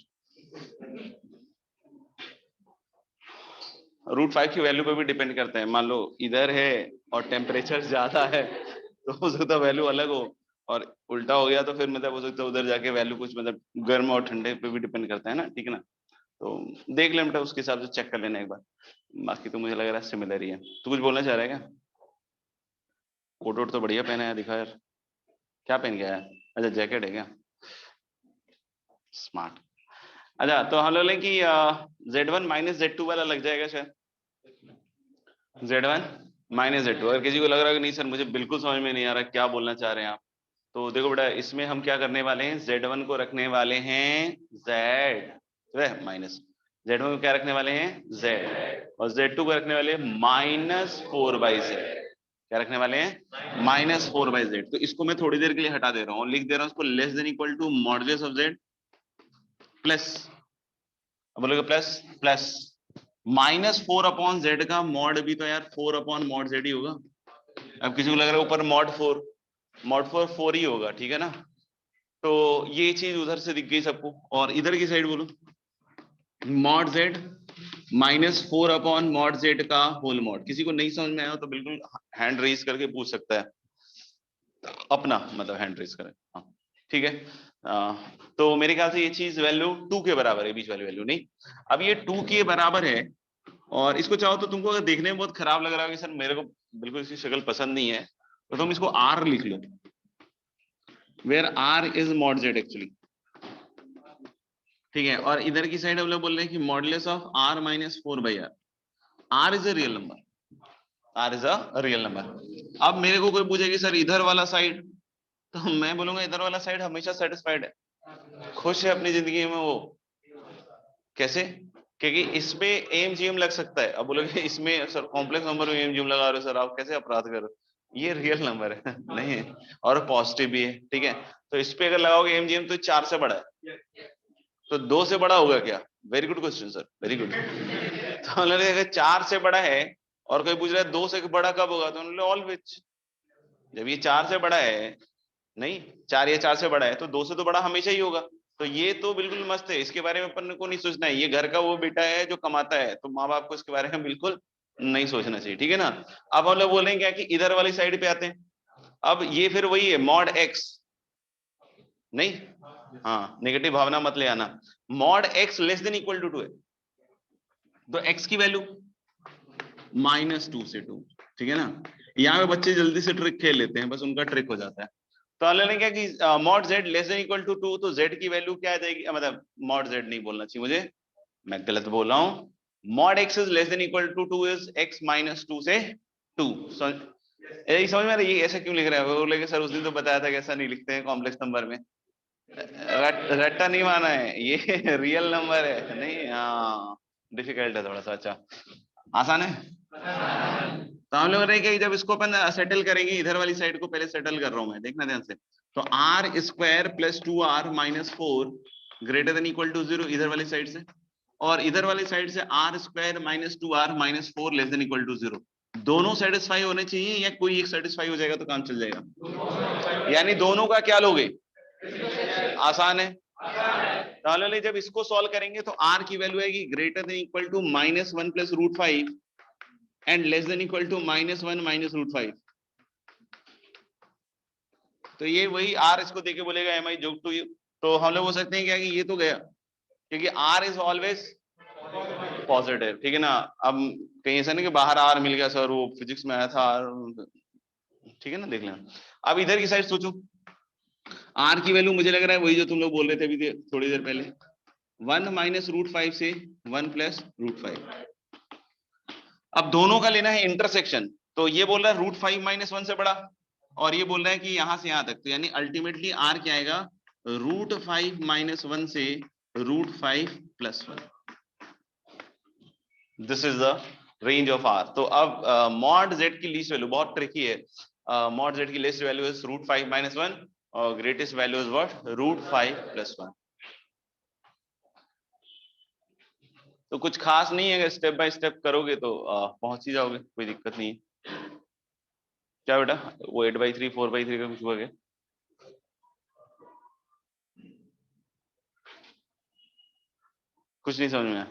√5 की वैल्यू पे भी डिपेंड करता है, मान लो इधर है और टेम्परेचर ज्यादा है तो हो सकता है वैल्यू अलग हो, और उल्टा हो गया तो फिर मतलब हो सकता है उधर जाके वैल्यू कुछ मतलब गर्म और ठंडे पे भी डिपेंड करता है ना, ठीक है ना। तो देख ले बेटा, उसके हिसाब से चेक कर लेना एक बार। बाकी तो मुझे लग रहा है सिमिलर ही है। तू कुछ बोलना चाह रहा है क्या? कोट वोट तो बढ़िया पहना है, दिखा यार क्या पहन के आया है? अच्छा जैकेट है क्या? स्मार्ट। अच्छा तो हम लोग लें कि Z1 माइनस Z2 वाला लग जाएगा शायद। Z1 minus Z2। अगर किसी को लग रहा है कि नहीं सर मुझे बिल्कुल समझ में नहीं आ रहा क्या बोलना चाह रहे हैं आप, तो देखो बेटा इसमें हम क्या करने वाले हैं, Z1 को रखने वाले हैं Z माइनस, Z1 को क्या रखने वाले हैं Z, और Z2 को रखने वाले हैं -4/Z। क्या रखने वाले हैं -4/Z। तो इसको मैं थोड़ी देर के लिए हटा दे रहा हूँ और लिख दे रहा हूँ इसको less than equal to modulus of Z plus, अब बोलोगे प्लस प्लस -4/Z का मॉड भी तो यार 4/mod Z ही होगा। अब किसी को लग रहा है ऊपर mod 4 4 ही होगा, ठीक है ना। तो ये चीज उधर से दिख गई सबको, और इधर की साइड बोलो mod Z -4/mod Z का होल मॉड। किसी को नहीं समझ में आया तो बिल्कुल हैंड रेज करके पूछ सकता है, अपना मतलब हैंड रेज करें। हाँ ठीक है। तो मेरे ख्याल से ये चीज वैल्यू 2 के बराबर है, बीच वाली वैल्यू नहीं। अब ये 2 के बराबर है, और इसको चाहो तो तुमको अगर देखने में बहुत खराब लग रहा है कि सर मेरे को बिल्कुल इसकी शक्ल पसंद नहीं है, तो तुम इसको R लिख लो, where R is mod Z actually, ठीक है। और इधर की साइड हम लोग बोल रहे हैं कि modulus of R -4/R, R is a real number, R is a real number. अब मेरे को कोई पूछेगी सर इधर वाला साइड, तो मैं बोलूंगा इधर वाला साइड हमेशा सेटिस्फाइड है, खुश है अपनी जिंदगी में वो। कैसे? क्योंकि इसमें एमजीएम लग सकता है। अब बोलोगे इसमें सर कॉम्प्लेक्स नंबर में एमजीएम लगा रहे हो, सर आप कैसे अपराध कर रहे हो, ये रियल नंबर है नहीं है, और पॉजिटिव भी है, ठीक है। तो इस पे अगर लगाओगे एमजीएम तो 4 से बड़ा है, तो 2 से बड़ा होगा क्या? Very good question sir, very good. तो अगर 4 से बड़ा है और कोई पूछ रहा है 2 से बड़ा कब होगा, तो उन्होंने ऑलवेज, जब ये 4 से बड़ा है, नहीं 4 या 4 से बड़ा है तो 2 से तो बड़ा हमेशा ही होगा। तो ये तो बिल्कुल मस्त है, इसके बारे में अपन को नहीं सोचना है, ये घर का वो बेटा है जो कमाता है, तो माँ बाप को इसके बारे में बिल्कुल नहीं सोचना चाहिए, ठीक है ना। अब हम लोग बोल रहे हैं क्या कि इधर वाली साइड पे आते हैं। अब ये फिर वही है mod x, नहीं हाँ नेगेटिव भावना मत ले आना, mod x less than equal to 2 है, तो x की वैल्यू -2 से 2, ठीक है ना। यहाँ पे बच्चे जल्दी से ट्रिक खेल लेते हैं, बस उनका ट्रिक हो जाता है। तो हम लेने क्या कि mod z less than equal to 2, तो z की वैल्यू क्या आ जाएगी, मतलब mod z नहीं बोलना चाहिए मुझे, मैं गलत बोल रहा हूँ। mod x is less than equal to 2 is x -2 से 2। यही समझ में आ रहा है ये ऐसा क्यों लिख रहे हैं? वो बोलेंगे सर उस दिन तो बताया था कि ऐसा नहीं लिखते हैं कॉम्प्लेक्स नंबर में। रट्टा नहीं माना है, ये रियल नंबर है नहीं। हाँ डिफिकल्ट है थोड़ा सा, अच्छा आसान है। तो हम लोग रहे कि जब इसको अपन सेटल करेंगे, इधर वाली साइड को पहले सेटल कर रहा हूं मैं, देखना ध्यान से। तो r² + 2r - 4 greater than equal to 0 इधर वाली साइड से, और इधर वाली साइड से r² - 2r - 4 less than equal to 0। दोनों सेटिस्फाई होने चाहिए, या कोई एक सेटिस्फाई हो जाएगा तो काम चल जाएगा? यानी दोनों का क्या लोगे? आसान है। तो जब इसको सॉल्व करेंगे तो r की वैल्यू आएगी greater than equal to -1 + √5 and less than equal to -1 - √5। तो ये वही r इसको देके बोलेगा am I joke to you. तो हम लोग बोल सकते हैं क्या कि ये तो गया, क्योंकि r इज ऑलवेज पॉजिटिव, ठीक है ना। अब कहीं ऐसा नहीं कि बाहर r मिल गया सर, वो फिजिक्स में आया था r, ठीक है ना, देख लेना। अब इधर की साइड सोचो, r की वैल्यू मुझे लग रहा है वही जो तुम लोग बोल रहे थे अभी थोड़ी देर पहले, 1 - √5 से 1 + √5। अब दोनों का लेना है इंटरसेक्शन, तो ये बोल रहा है √5 - 1 से बड़ा, और ये बोल रहा है कि यहां से यहां तक, तो यानी अल्टीमेटली r क्या आएगा, √5 - 1 से √5 + 1। This is the range of r। तो अब mod z की लीस्ट वैल्यू बहुत ट्रिकी है। mod z की लीस्ट वैल्यू इज √5 - 1 और ग्रेटेस्ट वैल्यू इज व्हाट, √5 + 1। तो कुछ खास नहीं है, अगर स्टेप बाय स्टेप करोगे तो पहुंच ही जाओगे, कोई दिक्कत नहीं है। क्या बेटा वो 8/3 4/3 का कुछ हुआ क्या? कुछ नहीं समझ में आया?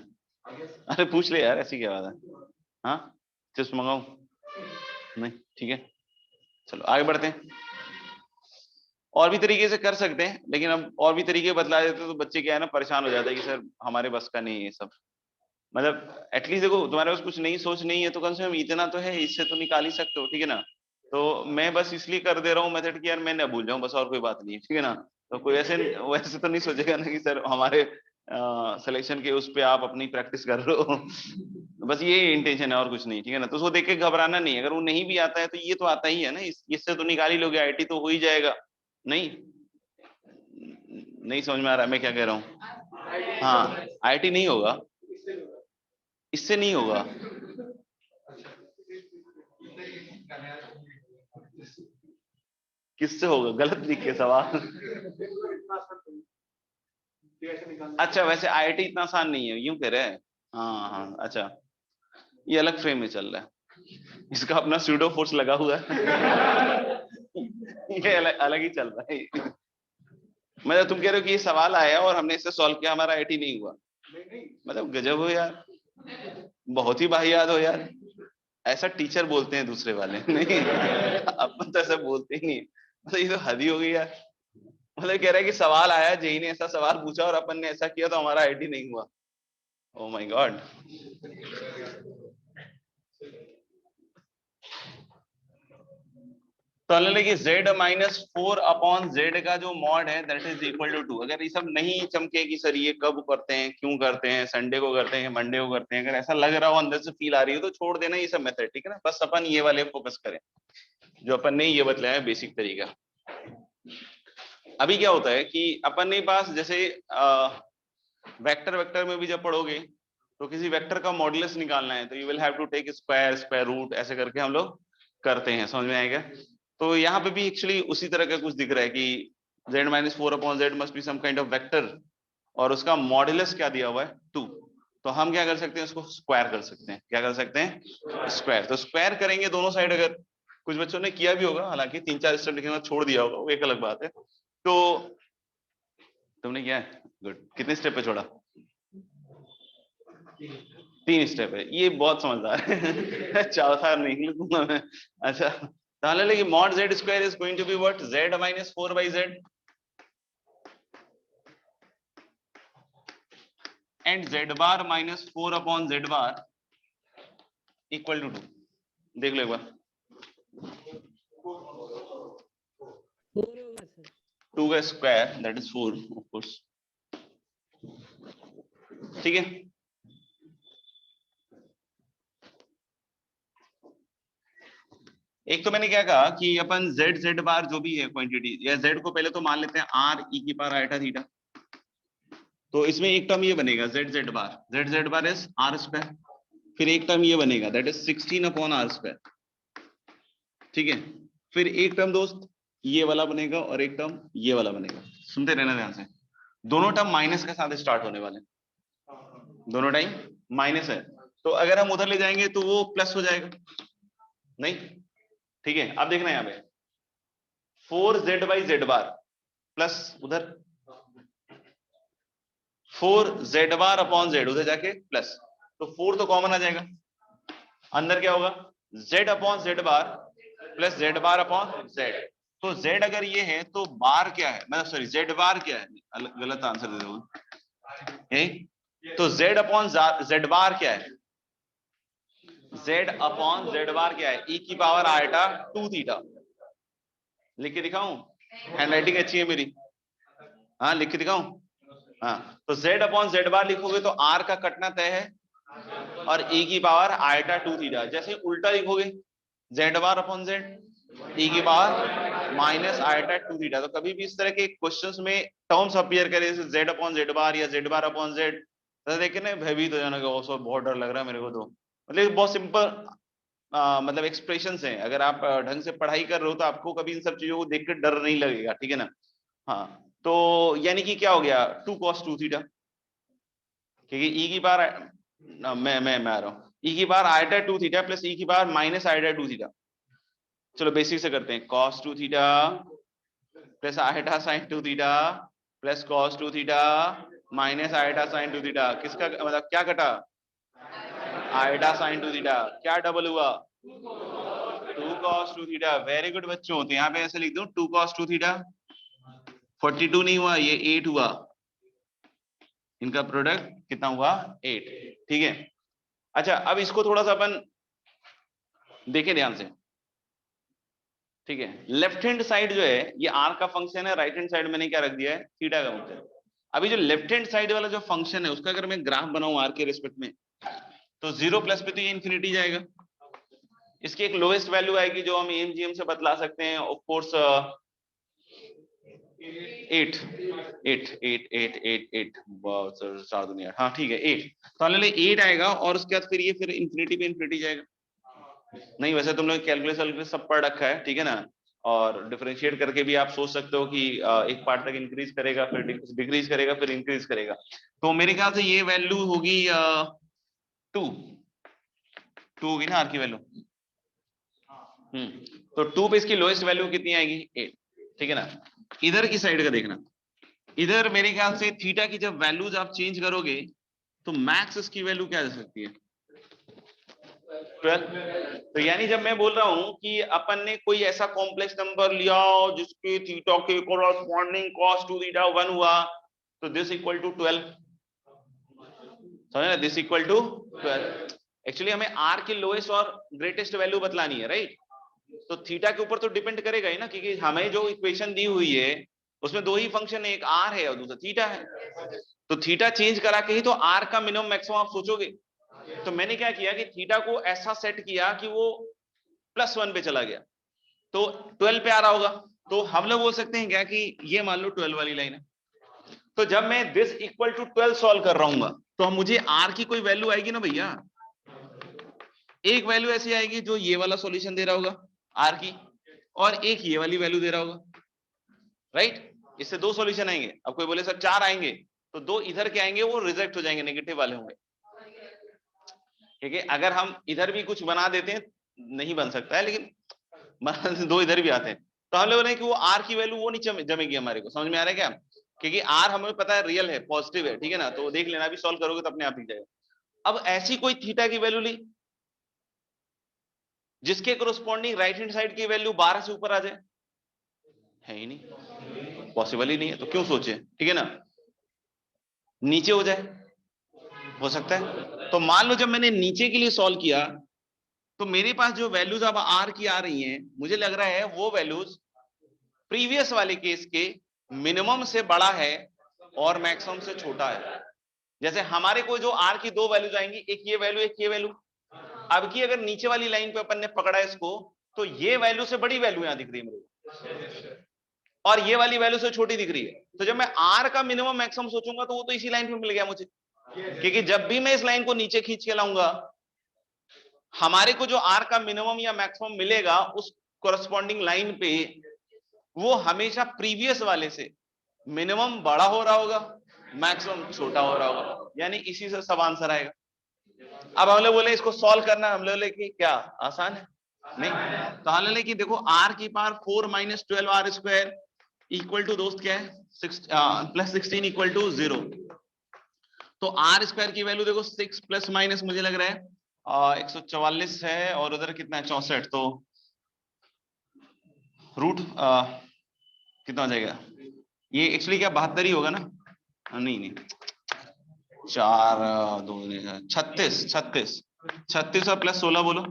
अरे पूछ ले यार, ऐसी क्या बात है। हाँ चिप्स मंगाऊं? नहीं ठीक है, चलो आगे बढ़ते हैं। और भी तरीके से कर सकते हैं, लेकिन अब और भी तरीके बतला देते तो बच्चे क्या है ना परेशान हो जाते हैं कि सर हमारे बस का नहीं है सब। मतलब एटलीस्ट देखो तुम्हारे पास कुछ नई सोच नहीं है तो कम से कम इतना तो है, इससे तो निकाल ही सकते हो, ठीक है ना। तो मैं बस इसलिए कर दे रहा हूँ मेथड कि यार मैं ना भूल जाऊं, बस और कोई बात नहीं है, ठीक है ना। तो कोई ऐसे वैसे तो नहीं सोचेगा ना कि सर हमारे सिलेक्शन के उस पे आप अपनी प्रैक्टिस कर रहे हो। बस ये इंटेंशन है और कुछ नहीं, ठीक है ना। तो उसको देख के घबराना नहीं है, अगर वो नहीं भी आता है तो ये तो आता ही है ना, इससे तो निकाल ही लोगे, आईटी तो हो ही जाएगा। नहीं नहीं समझ में आ रहा है मैं क्या कह रहा हूँ। हाँ आईटी नहीं होगा, इससे नहीं होगा। किससे होगा, गलत लिख के सवाल। अच्छा वैसे आईआईटी इतना आसान नहीं है यूं कह रहे हैं। हाँ हाँ अच्छा, ये अलग फ्रेम में चल रहा है, इसका अपना स्यूडो फोर्स लगा हुआ है। ये अलग ही चल रहा है। मतलब तुम कह रहे हो कि ये सवाल आया और हमने इससे सॉल्व किया, हमारा आईआईटी नहीं हुआ। मतलब गजब हो यार, बहुत ही वाहियात हो यार। ऐसा टीचर बोलते हैं दूसरे वाले, नहीं अपन तो ऐसा बोलते ही नहीं। मतलब ये तो हद ही हो गई यार। मतलब कह रहा है कि सवाल आया, जेई ने ऐसा सवाल पूछा और अपन ने ऐसा किया तो हमारा आईआईटी नहीं हुआ। Oh my God. तो हमने लिखी z माइनस 4 अपॉन z का जो मॉड है दैट इज इक्वल टू 2। अगर ये सब नहीं चमके कि सर ये कब करते हैं, क्यों करते हैं, संडे को करते हैं, मंडे को करते हैं, अगर ऐसा लग रहा हो, अंदर से फील आ रही हो, तो छोड़ देना ये सब मेथड, ठीक है ना। बस अपन ये वाले फोकस करें जो अपन ने ये बतलाया बेसिक तरीका। अभी क्या होता है कि अपन के पास जैसे वेक्टर में भी जब पढ़ोगे तो किसी वेक्टर का मॉडुलस निकालना है तो you will have to take square, square root, ऐसे करके हम लोग करते हैं, समझ में आएगा। तो यहाँ पे भी एक्चुअली उसी तरह का कुछ दिख रहा है कि z minus 4 upon z must be some kind of vector और उसका मॉडुलस क्या दिया हुआ है 2। तो हम क्या कर सकते हैं, उसको स्क्वायर कर सकते हैं। क्या कर सकते हैं, स्क्वायर। तो स्क्वायर करेंगे दोनों साइड, अगर कुछ बच्चों ने किया भी होगा, हालांकि 3-4 स्टेप लिखने के बाद छोड़ दिया होगा, वो एक अलग बात है। तो तुमने किया है, गुड। कितने स्टेप पे छोड़ा, 3 स्टेप है, ये बहुत समझदार है। चौथा नहीं लिखूंगा मैं। अच्छा ताले लगी mod z square is going to be what, z minus 4 by z and z bar minus 4 upon z bar equal to 2। देख लो एक बार, 4 होगा सर। 2 का square that is 4 of course, ठीक है। एक तो मैंने क्या कहा कि अपन z बार जो भी है क्वांटिटी, या z को पहले तो मान लेते हैं r e की पावर आइटा थीटा। तो इसमें एक टर्म ये बनेगा z bar is r square, फिर एक टर्म ये बनेगा that is 16 upon r square, ठीक है। फिर एक टर्म दोस्त ये वाला बनेगा और एक टर्म ये वाला बनेगा। सुनते रहना ध्यान से, दोनों टर्म माइनस के साथ स्टार्ट होने वाले, दोनों टाइम माइनस है। तो अगर हम उधर ले जाएंगे तो वो प्लस हो जाएगा, नहीं, ठीक है। अब देखना यहाँ पे 4z by z bar plus उधर 4z बार अपॉन z, उधर जाके प्लस, तो 4 तो कॉमन आ जाएगा, अंदर क्या होगा z upon z bar plus z bar upon z। तो z अगर ये है तो बार क्या है, मतलब सॉरी z बार क्या है, गलत आंसर दे दूंगा। तो z अपॉन z बार क्या है, z अपॉन z बार क्या है, e की पावर आयटा 2 थीटा। लिख के दिखाऊं, हैंडराइटिंग अच्छी है मेरी, हाँ लिख के दिखाऊं। हाँ तो z अपॉन z बार लिखोगे तो r का कटना तय है और e की पावर आयटा 2 थीटा। जैसे उल्टा लिखोगे z bar upon z e की पावर माइनस आयटा 2 थीटा। तो कभी भी इस तरह के क्वेश्चंस में टर्म्स अपीयर करे जैसे z अपॉन z बार या z बार अपॉन z, तो देखे ना भयभीत हो जाना, बहुत डर लग रहा है मेरे को। तो मतलब बहुत सिंपल मतलब एक्सप्रेशंस हैं, अगर आप ढंग से पढ़ाई कर रहे हो तो आपको कभी इन सब चीजों को देख कर डर नहीं लगेगा, ठीक है ना। हाँ तो यानी कि क्या हो गया 2 cos 2 थीटा, क्योंकि e की बार मैं आ रहा हूँ, e की बार आयटा 2 थीटा प्लस e की बार माइनस आयटा 2 थीटा। चलो बेसिक से करते हैं, cos 2 theta plus eta sin 2 theta plus cos 2 theta minus eta sin 2 theta. किसका मतलब क्या कटा, आयटा sin 2 थीटा। क्या डबल हुआ 2 cos 2 थीटा। वेरी गुड बच्चों, तो यहाँ पे ऐसे लिख दूं 2 cos 2 थीटा 42 नहीं हुआ, ये 8 हुआ, इनका प्रोडक्ट कितना हुआ 8, ठीक है। अच्छा अब इसको थोड़ा सा अपन देखें ध्यान से, ठीक है। लेफ्ट हैंड साइड जो है ये आर का फंक्शन है, राइट हैंड साइड मैंने क्या रख दिया है, थीटा का फंक्शन। अभी जो लेफ्ट हैंड साइड वाला जो फंक्शन है उसका अगर मैं ग्राफ बनाऊं आर के रिस्पेक्ट में, तो 0 प्लस पे तो ये इंफिनिटी जाएगा, इसकी एक लोएस्ट वैल्यू आएगी जो हम एमजीएम से बतला सकते हैं, ऑफ कोर्स 8 8 8 8 8 8 4 दुनिया, हाँ ठीक है 8, तो ऑलरेडी 8 आएगा और उसके बाद फिर ये फिर इंफिनिटी पे इंफिनिटी जाएगा। नहीं वैसे तुम लोग कैलकुलेशन सब पढ़ रखा है, ठीक है ना, और डिफरेंशिएट करके भी आप सोच सकते हो कि एक पार्ट तक इंक्रीज करेगा, फिर डिक्रीज करेगा, फिर इंक्रीज करेगा। तो मेरे ख्याल से ये वैल्यू होगी 2 होगी ना आर की वैल्यू। तो 2 पे इसकी लोएस्ट वैल्यू कितनी आएगी 8, ठीक है ना। इधर की साइड का देखना, इधर मेरे ख्याल से थीटा की जब वैल्यूज आप चेंज करोगे तो मैक्स इसकी वैल्यू क्या आ सकती है 12। तो यानी जब मैं बोल रहा हूं कि अपन ने कोई ऐसा कॉम्प्लेक्स नंबर लिया जिसके थीटा के कोरस्पॉन्डिंग cos 2 थीटा 1 हुआ, तो दिस इक्वल टू 12, समझ ना, दिस इक्वल टू 12। एक्चुअली हमें आर की लोएस्ट और ग्रेटेस्ट वैल्यू बतलानी है, राइट। तो थीटा के ऊपर तो डिपेंड करेगा ही ना, क्योंकि हमें जो इक्वेशन दी हुई है उसमें दो ही फंक्शन है, एक आर है और दूसरा थीटा है। तो थीटा चेंज करा के ही तो आर का मिनिमम मैक्सिमम आप सोचोगे। तो मैंने क्या किया कि थीटा को ऐसा सेट किया कि वो +1 पे चला गया, तो 12 पे आ रहा होगा। तो हम लोग बोल सकते हैं क्या कि ये मान लो 12 वाली लाइन है, तो जब मैं दिस इक्वल टू 12 सॉल्व कर रहा हूँ तो मुझे आर की कोई वैल्यू आएगी ना भैया, एक वैल्यू ऐसी आएगी जो ये वाला सॉल्यूशन दे रहा होगा आर की, और एक ये वाली वैल्यू दे रहा होगा, राइट। इससे दो सॉल्यूशन आएंगे। अब कोई बोले सर 4 आएंगे, तो दो इधर के आएंगे वो रिजेक्ट हो जाएंगे, नेगेटिव वाले होंगे, ठीक है। अगर हम इधर भी कुछ बना देते हैं, नहीं बन सकता है लेकिन दो इधर भी आते हैं, तो हम लोग बोले कि वो आर की वैल्यू वो नहीं जमेगी हमारे को, समझ में आ रहा है क्या, क्योंकि आर हमें पता है रियल है, पॉजिटिव है, ठीक है ना। तो देख लेना, अभी सॉल्व करोगे तो अपने आप दिख जाएगा। अब ऐसी कोई थीटा की वैल्यू ली जिसके कोरोस्पॉन्डिंग राइट हैंड साइड की वैल्यू 12 से ऊपर आ जाए, है ही नहीं, पॉसिबल ही नहीं है, तो क्यों सोचे, ठीक है ना, नीचे हो जाए, हो सकता है। तो मान लो जब मैंने नीचे के लिए सॉल्व किया तो मेरे पास जो वैल्यूज अब आर की आ रही हैं, मुझे लग रहा है वो वैल्यूज प्रीवियस वाले केस के मिनिमम से बड़ा है और मैक्सिमम से छोटा है। जैसे हमारे को जो आर की दो वैल्यूज आएंगी, एक ये वैल्यू एक ये वैल्यू, अब की अगर नीचे वाली लाइन पे अपन ने पकड़ा इसको, तो ये वैल्यू से बड़ी वैल्यू यहां दिख रही है मेरे को, और ये वाली वैल्यू से छोटी दिख रही है। तो जब मैं आर का मिनिमम मैक्सिमम सोचूंगा तो वो तो इसी लाइन पे मिल गया मुझे, क्योंकि जब भी मैं इस लाइन को नीचे खींच के लाऊंगा, हमारे को जो आर का मिनिमम या मैक्सिमम मिलेगा उस कोरस्पॉन्डिंग लाइन पे, वो हमेशा प्रीवियस वाले से मिनिमम बड़ा हो रहा होगा, मैक्सिमम छोटा हो रहा होगा, यानी इसी से सब आंसर आएगा। अब हम लोग बोले इसको सॉल्व करना, हम लोग बोले कि क्या आसान है, नहीं। तो हम लोग कि देखो आर की power 4 - 12 r square equal to दोस्त क्या है +16 इक्वल टू 0। तो आर स्क्वायर की वैल्यू देखो 6 प्लस माइनस मुझे लग रहा है 144 है, और उधर कितना है 64, तो रूट कितना हो जाएगा, ये एक्चुअली क्या 72 ही होगा ना, नहीं नहीं 4 2 36 और प्लस 16 बोलो,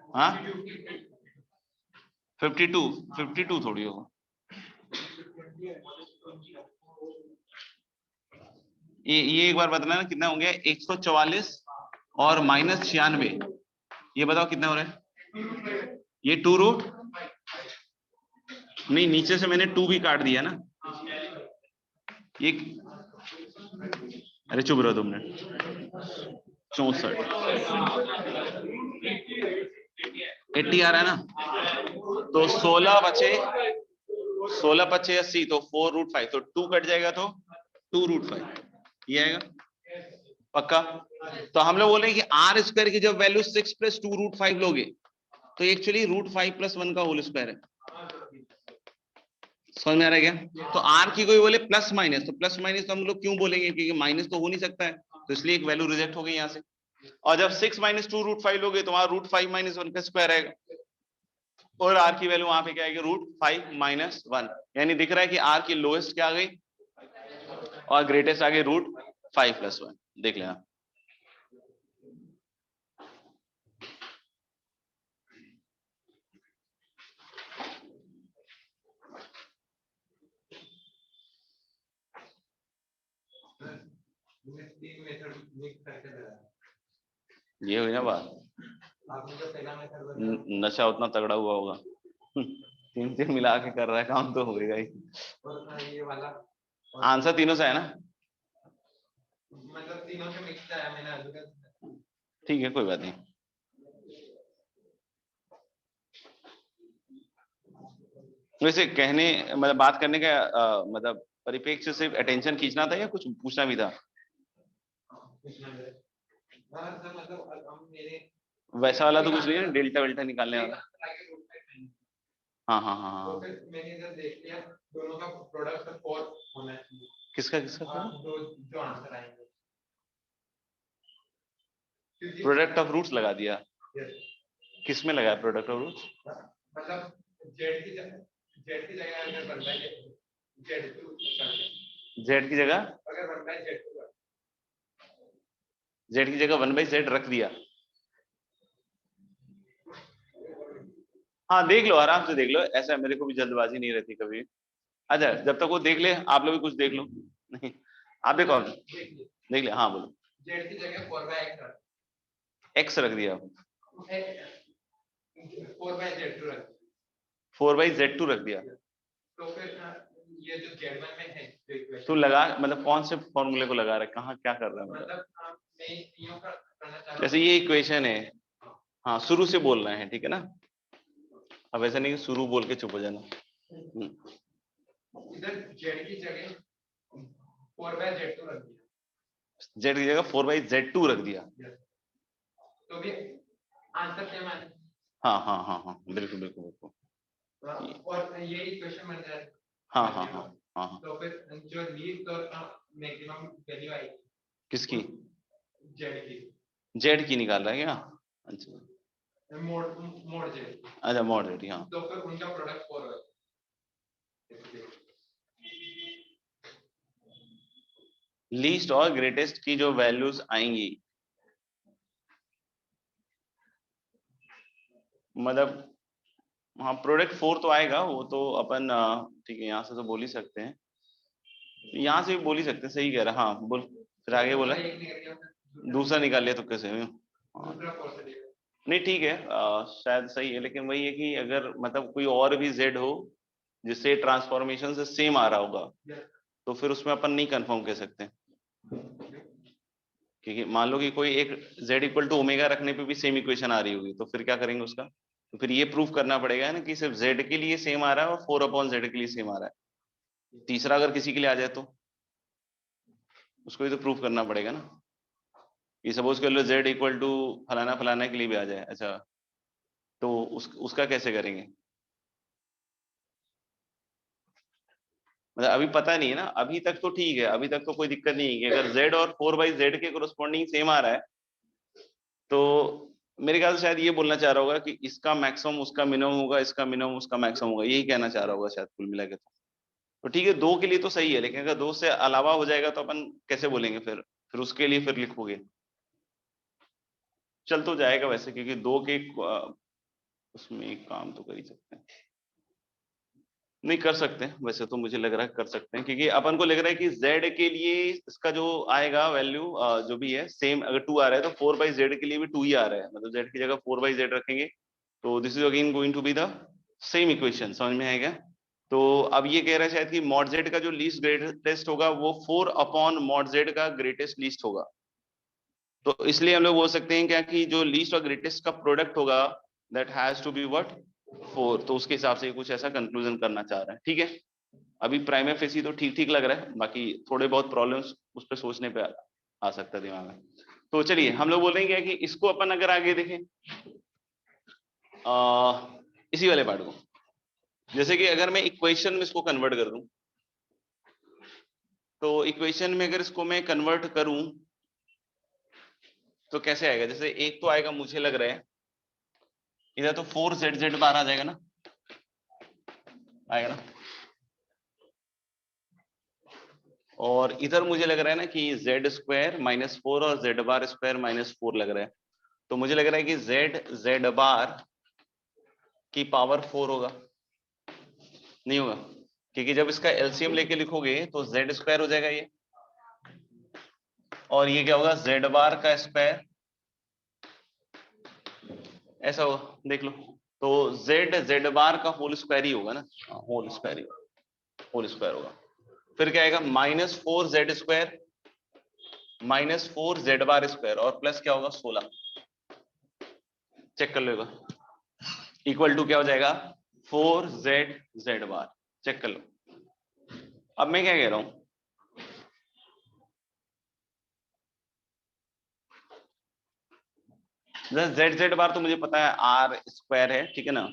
हाँ 52 थोड़ी होगा, ये एक बार बताना कितना हो गया 144 और -96, ये बताओ कितना हो रहा है, ये 2 रूट, नहीं नीचे से मैंने 2 भी काट दिया ना, ये अरे चुप रहो तुमने 64 80 आ रहा है ना, तो 16 बचे 80, तो 4√5, तो 2 कट जाएगा तो 2√5 ये आएगा पक्का। तो हम लोग बोल रहे हैं कि आर स्क्वायर की जब वैल्यू 6 + 2√5 लोगे तो एक्चुअली √5 + 1 का होल स्क्वायर है, समझ में आ रहा है क्या। तो आर की कोई बोले प्लस माइनस, तो प्लस माइनस तो हम लोग क्यों बोलेंगे, क्योंकि माइनस तो हो नहीं सकता है, तो इसलिए एक वैल्यू रिजेक्ट हो गई यहाँ से। और जब 6 - 2√5 लोगे तो वहां √5 - 1 का स्क्वायर आएगा, और आर की वैल्यू वहां पे क्या आएगी, √5 - 1, यानी दिख रहा है कि आर की लोएस्ट क्या आ गई और ग्रेटेस्ट आ गई √5 + 1। देख लेना। ये हुई ना बात, नशा उतना तगड़ा हुआ होगा। 3 मिला के कर रहा है काम, तो होगा ही। आंसर तीनों से है ना, मतलब तीनों से मिक्स है मैंने। ठीक है कोई बात नहीं। वैसे कहने मतलब बात करने का मतलब परिप्रेक्ष्य सिर्फ अटेंशन खींचना था या कुछ पूछना भी था? वैसा वाला तो कुछ नहीं है ना, डेल्टा वेल्टा निकालने वाला? हाँ हाँ हाँ हाँ। मैंने इधर देख लिया, दोनों का प्रोडक्ट 4 होना चाहिए। किसका किसका जो आंसर आएंगे, प्रोडक्ट ऑफ रूट्स लगा दिया? किस में लगाया प्रोडक्ट ऑफ रूट्स? मतलब जेड की जगह अगर बनता है जेड2, जेड की जगह अगर बनता है जेड2, जेड की जगह 1/z रख दिया। हाँ देख लो, आराम से देख लो, ऐसा मेरे को भी जल्दबाजी नहीं रहती कभी। अच्छा जब तक वो देख ले, आप लोग भी कुछ देख लो। नहीं आप देखो, देख ले। हाँ बोलो। जेड की जगह 4/x x रख दिया, 4/z2 रख 4/z2 रख दिया। तो फिर ये जो z1 में है तो लगा मतलब कौन से फॉर्मूले को लगा रहा है, कहाँ क्या कर रहा है मतलब मैं यूं करना चाह रहा जैसे ये इक्वेशन है, हाँ शुरू से बोल रहे हैं, ठीक है ना। अब ऐसा नहीं कि शुरू बोल के चुप हो जाना। इधर z की जगह 4/z2 रख दिया, z की जगह 4/z2 रख दिया, तो भी आंसर सेम आए। हाँ हाँ हाँ हाँ बिल्कुल बिल्कुल बिल्कुल। और ये इक्वेशन बन जाए। हाँ हाँ हाँ हाँ। तो फिर जो लीस्ट और मैक्सिमम वैल्यू आएगी किसकी? जेड की। जेड की निकाल रहा है क्या? अच्छा मोड जेड। अच्छा मॉड जेड, हाँ। तो फिर उनका प्रोडक्ट 4 है। लीस्ट और ग्रेटेस्ट की जो वैल्यूज आएंगी, मतलब हाँ प्रोडक्ट 4 तो आएगा, वो तो अपन ठीक है यहाँ से तो बोल ही सकते हैं, यहाँ से भी बोल ही सकते हैं, सही कह रहा है। हाँ बोल, फिर आगे बोला। दूसरा निकाल लिया तो कैसे? नहीं ठीक है, शायद सही है, लेकिन वही है कि अगर मतलब कोई और भी जेड हो जिससे ट्रांसफॉर्मेशन से सेम आ रहा होगा, तो फिर उसमें अपन नहीं कंफर्म कह सकते, क्योंकि मान लो कि कोई एक z = ओमेगा रखने पे भी सेम इक्वेशन आ रही होगी, तो फिर क्या करेंगे उसका? तो फिर ये प्रूफ करना पड़ेगा ना कि सिर्फ z के लिए सेम आ रहा है और 4/z के लिए सेम आ रहा है। तीसरा अगर किसी के लिए आ जाए तो उसको भी तो प्रूफ करना पड़ेगा ना। ये सपोज कर लो z = फलाना फलाना के लिए भी आ जाए, अच्छा तो उसका कैसे करेंगे? मतलब अभी पता नहीं है ना, अभी तक तो ठीक है, अभी तक तो कोई दिक्कत नहीं है कि अगर z और 4/z के कोरस्पॉन्डिंग सेम आ रहा है, तो मेरे ख्याल से शायद ये बोलना चाह रहा होगा कि इसका मैक्सिमम उसका मिनिमम होगा, इसका मिनिमम उसका मैक्सिमम होगा, यही कहना चाह रहा होगा शायद कुल मिला के। तो ठीक है, 2 के लिए तो सही है, लेकिन अगर 2 से अलावा हो जाएगा तो अपन कैसे बोलेंगे? फिर उसके लिए फिर लिखोगे, चल तो जाएगा वैसे, क्योंकि 2 के उसमें एक काम तो कर ही सकते हैं। नहीं कर सकते हैं वैसे, तो मुझे लग रहा है कर सकते हैं, क्योंकि अपन को लग रहा है कि z के लिए इसका जो आएगा वैल्यू जो भी है सेम, अगर 2 आ रहा है तो 4/z के लिए भी 2 ही आ रहा है, मतलब z की जगह 4/z रखेंगे, तो this is again going to be the same equation. समझ में आएगा? तो अब ये कह रहा है शायद कि mod z का जो लीस्ट ग्रेटेस्ट होगा वो 4/mod z का ग्रेटेस्ट लीस्ट होगा, तो इसलिए हम लोग बोल सकते हैं क्या कि जो लीस्ट और ग्रेटेस्ट का प्रोडक्ट होगा that has to be what 4, तो उसके हिसाब से कुछ ऐसा कंक्लूजन करना चाह रहा है। ठीक है, अभी प्राइमा फेसी तो ठीक ठीक लग रहा है, बाकी थोड़े बहुत प्रॉब्लम्स उस पर सोचने पे आ सकता है दिमाग में। तो चलिए हम लोग बोलेंगे कि इसको अपन अगर आगे देखें इसी वाले पार्ट को, जैसे कि अगर मैं इक्वेशन में इसको कन्वर्ट कर दूं, तो इक्वेशन में अगर इसको मैं कन्वर्ट करूं तो कैसे आएगा? जैसे एक तो आएगा, मुझे लग रहा है इधर तो 4zz बार आ जाएगा ना, आएगा ना। और इधर मुझे लग रहा है ना कि जेड स्क्वायर -4 और जेड बार स्क्वायर -4 लग रहा है, तो मुझे लग रहा है कि जेड बार की पावर 4 होगा, नहीं होगा, क्योंकि जब इसका एलसीएम लेके लिखोगे तो जेड स्क्वायर हो जाएगा ये, और ये क्या होगा जेड बार का स्क्वायर, ऐसा होगा, देख लो। तो जेड बार का होल स्क्वायर ही होगा ना, होल स्क्वायर होगा। फिर क्या आएगा -4 Z square -4 Z bar square और प्लस क्या होगा 16, चेक कर लो, इक्वल टू क्या हो जाएगा 4 जेड बार, चेक कर लो। अब मैं क्या कह रहा हूं, जेड बार तो मुझे पता है आर स्क्वायर है, ठीक है ना।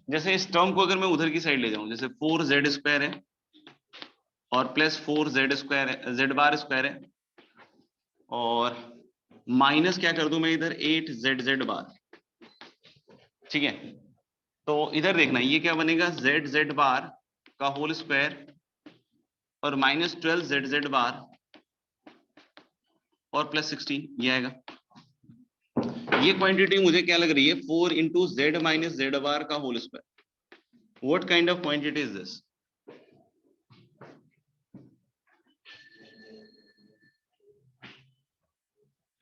जैसे इस टर्म को अगर मैं उधर की साइड ले जाऊं, जैसे 4 जेड स्क्वायर है और प्लस 4 जेड स्क्वायर है, जेड बार स्क्वायर है, और माइनस क्या कर दूं मैं इधर 8 जेड बार, ठीक है। तो इधर देखना ये क्या बनेगा जेड बार का होल स्क्वायर और -12 जेड बार और प्लस 16, ये आएगा। ये क्वांटिटी मुझे क्या लग रही है 4 into Z minus Z bar का whole square. What kind of quantity is this?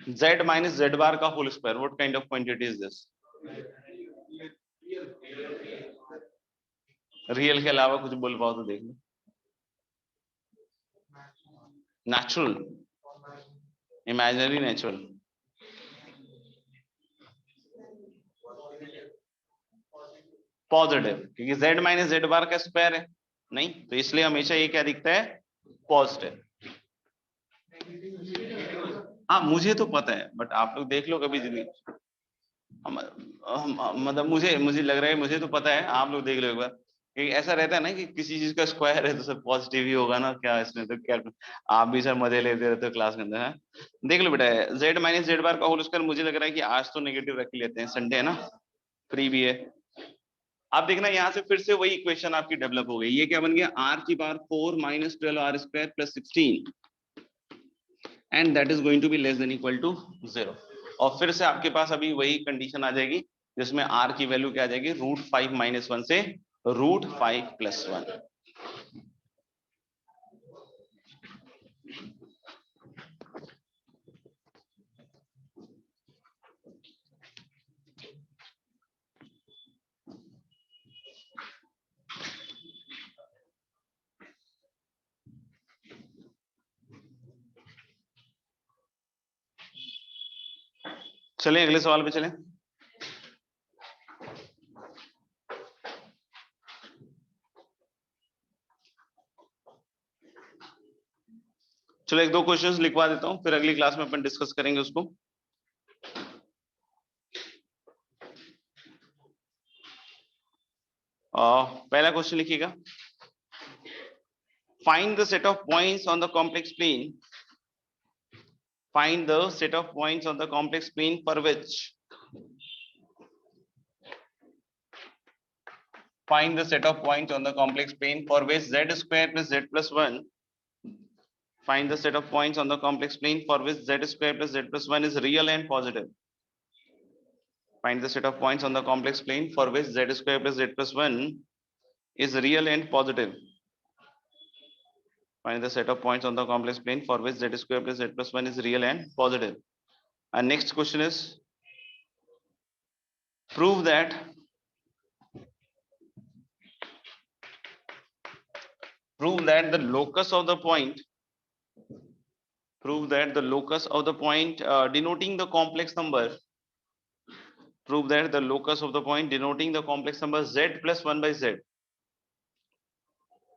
Z minus Z bar का whole square, what kind of quantity is this? Real के अलावा कुछ बोल पाओ तो देख लो। Natural, imaginary, natural? पॉजिटिव, क्योंकि जेड माइनस जेड बार का स्क्वायर है नहीं, तो इसलिए हमेशा ये क्या दिखता है पॉजिटिव। हाँ मुझे तो पता है, बट आप लोग देख लो कभी जिंदगी, मतलब मुझे लग रहा है, मुझे तो पता है, आप लोग देख लो एक बार, क्योंकि ऐसा रहता है ना कि किसी चीज का स्क्वायर है तो सब पॉजिटिव ही होगा ना, क्या इसमें तो क्या आप भी सर मजे लेते रहते हो क्लास के अंदर, है। देख लो बेटा, जेड माइनस जेड बार का होल स्क्वायर, मुझे लग रहा है कि आज तो नेगेटिव रख ही लेते हैं, संडे है ना, फ्री भी है। आप देखना यहाँ से फिर से वही इक्वेशन आपकी डेवलप हो गई, ये क्या बन गया r की power 4 -12 r square plus 16 and that is going to be less than equal to 0। और फिर से आपके पास अभी वही कंडीशन आ जाएगी जिसमें r की वैल्यू क्या आ जाएगी √5 - 1 से √5 + 1। चलें अगले सवाल पे चलें। चलो एक दो क्वेश्चंस लिखवा देता हूं, फिर अगली क्लास में अपन डिस्कस करेंगे उसको। पहला क्वेश्चन लिखिएगा, find the set of points on the complex plane, find the set of points on the complex plane for which, find the set of points on the complex plane for which z square plus z plus 1, find the set of points on the complex plane for which z square plus z plus 1 is real and positive, find the set of points on the complex plane for which z square plus z plus 1 is real and positive, find the set of points on the complex plane for which z square plus z plus 1 is real and positive. And next question is, prove that the locus of the point, prove that the locus of the point denoting the complex number, prove that the locus of the point denoting the complex number z plus 1 by z,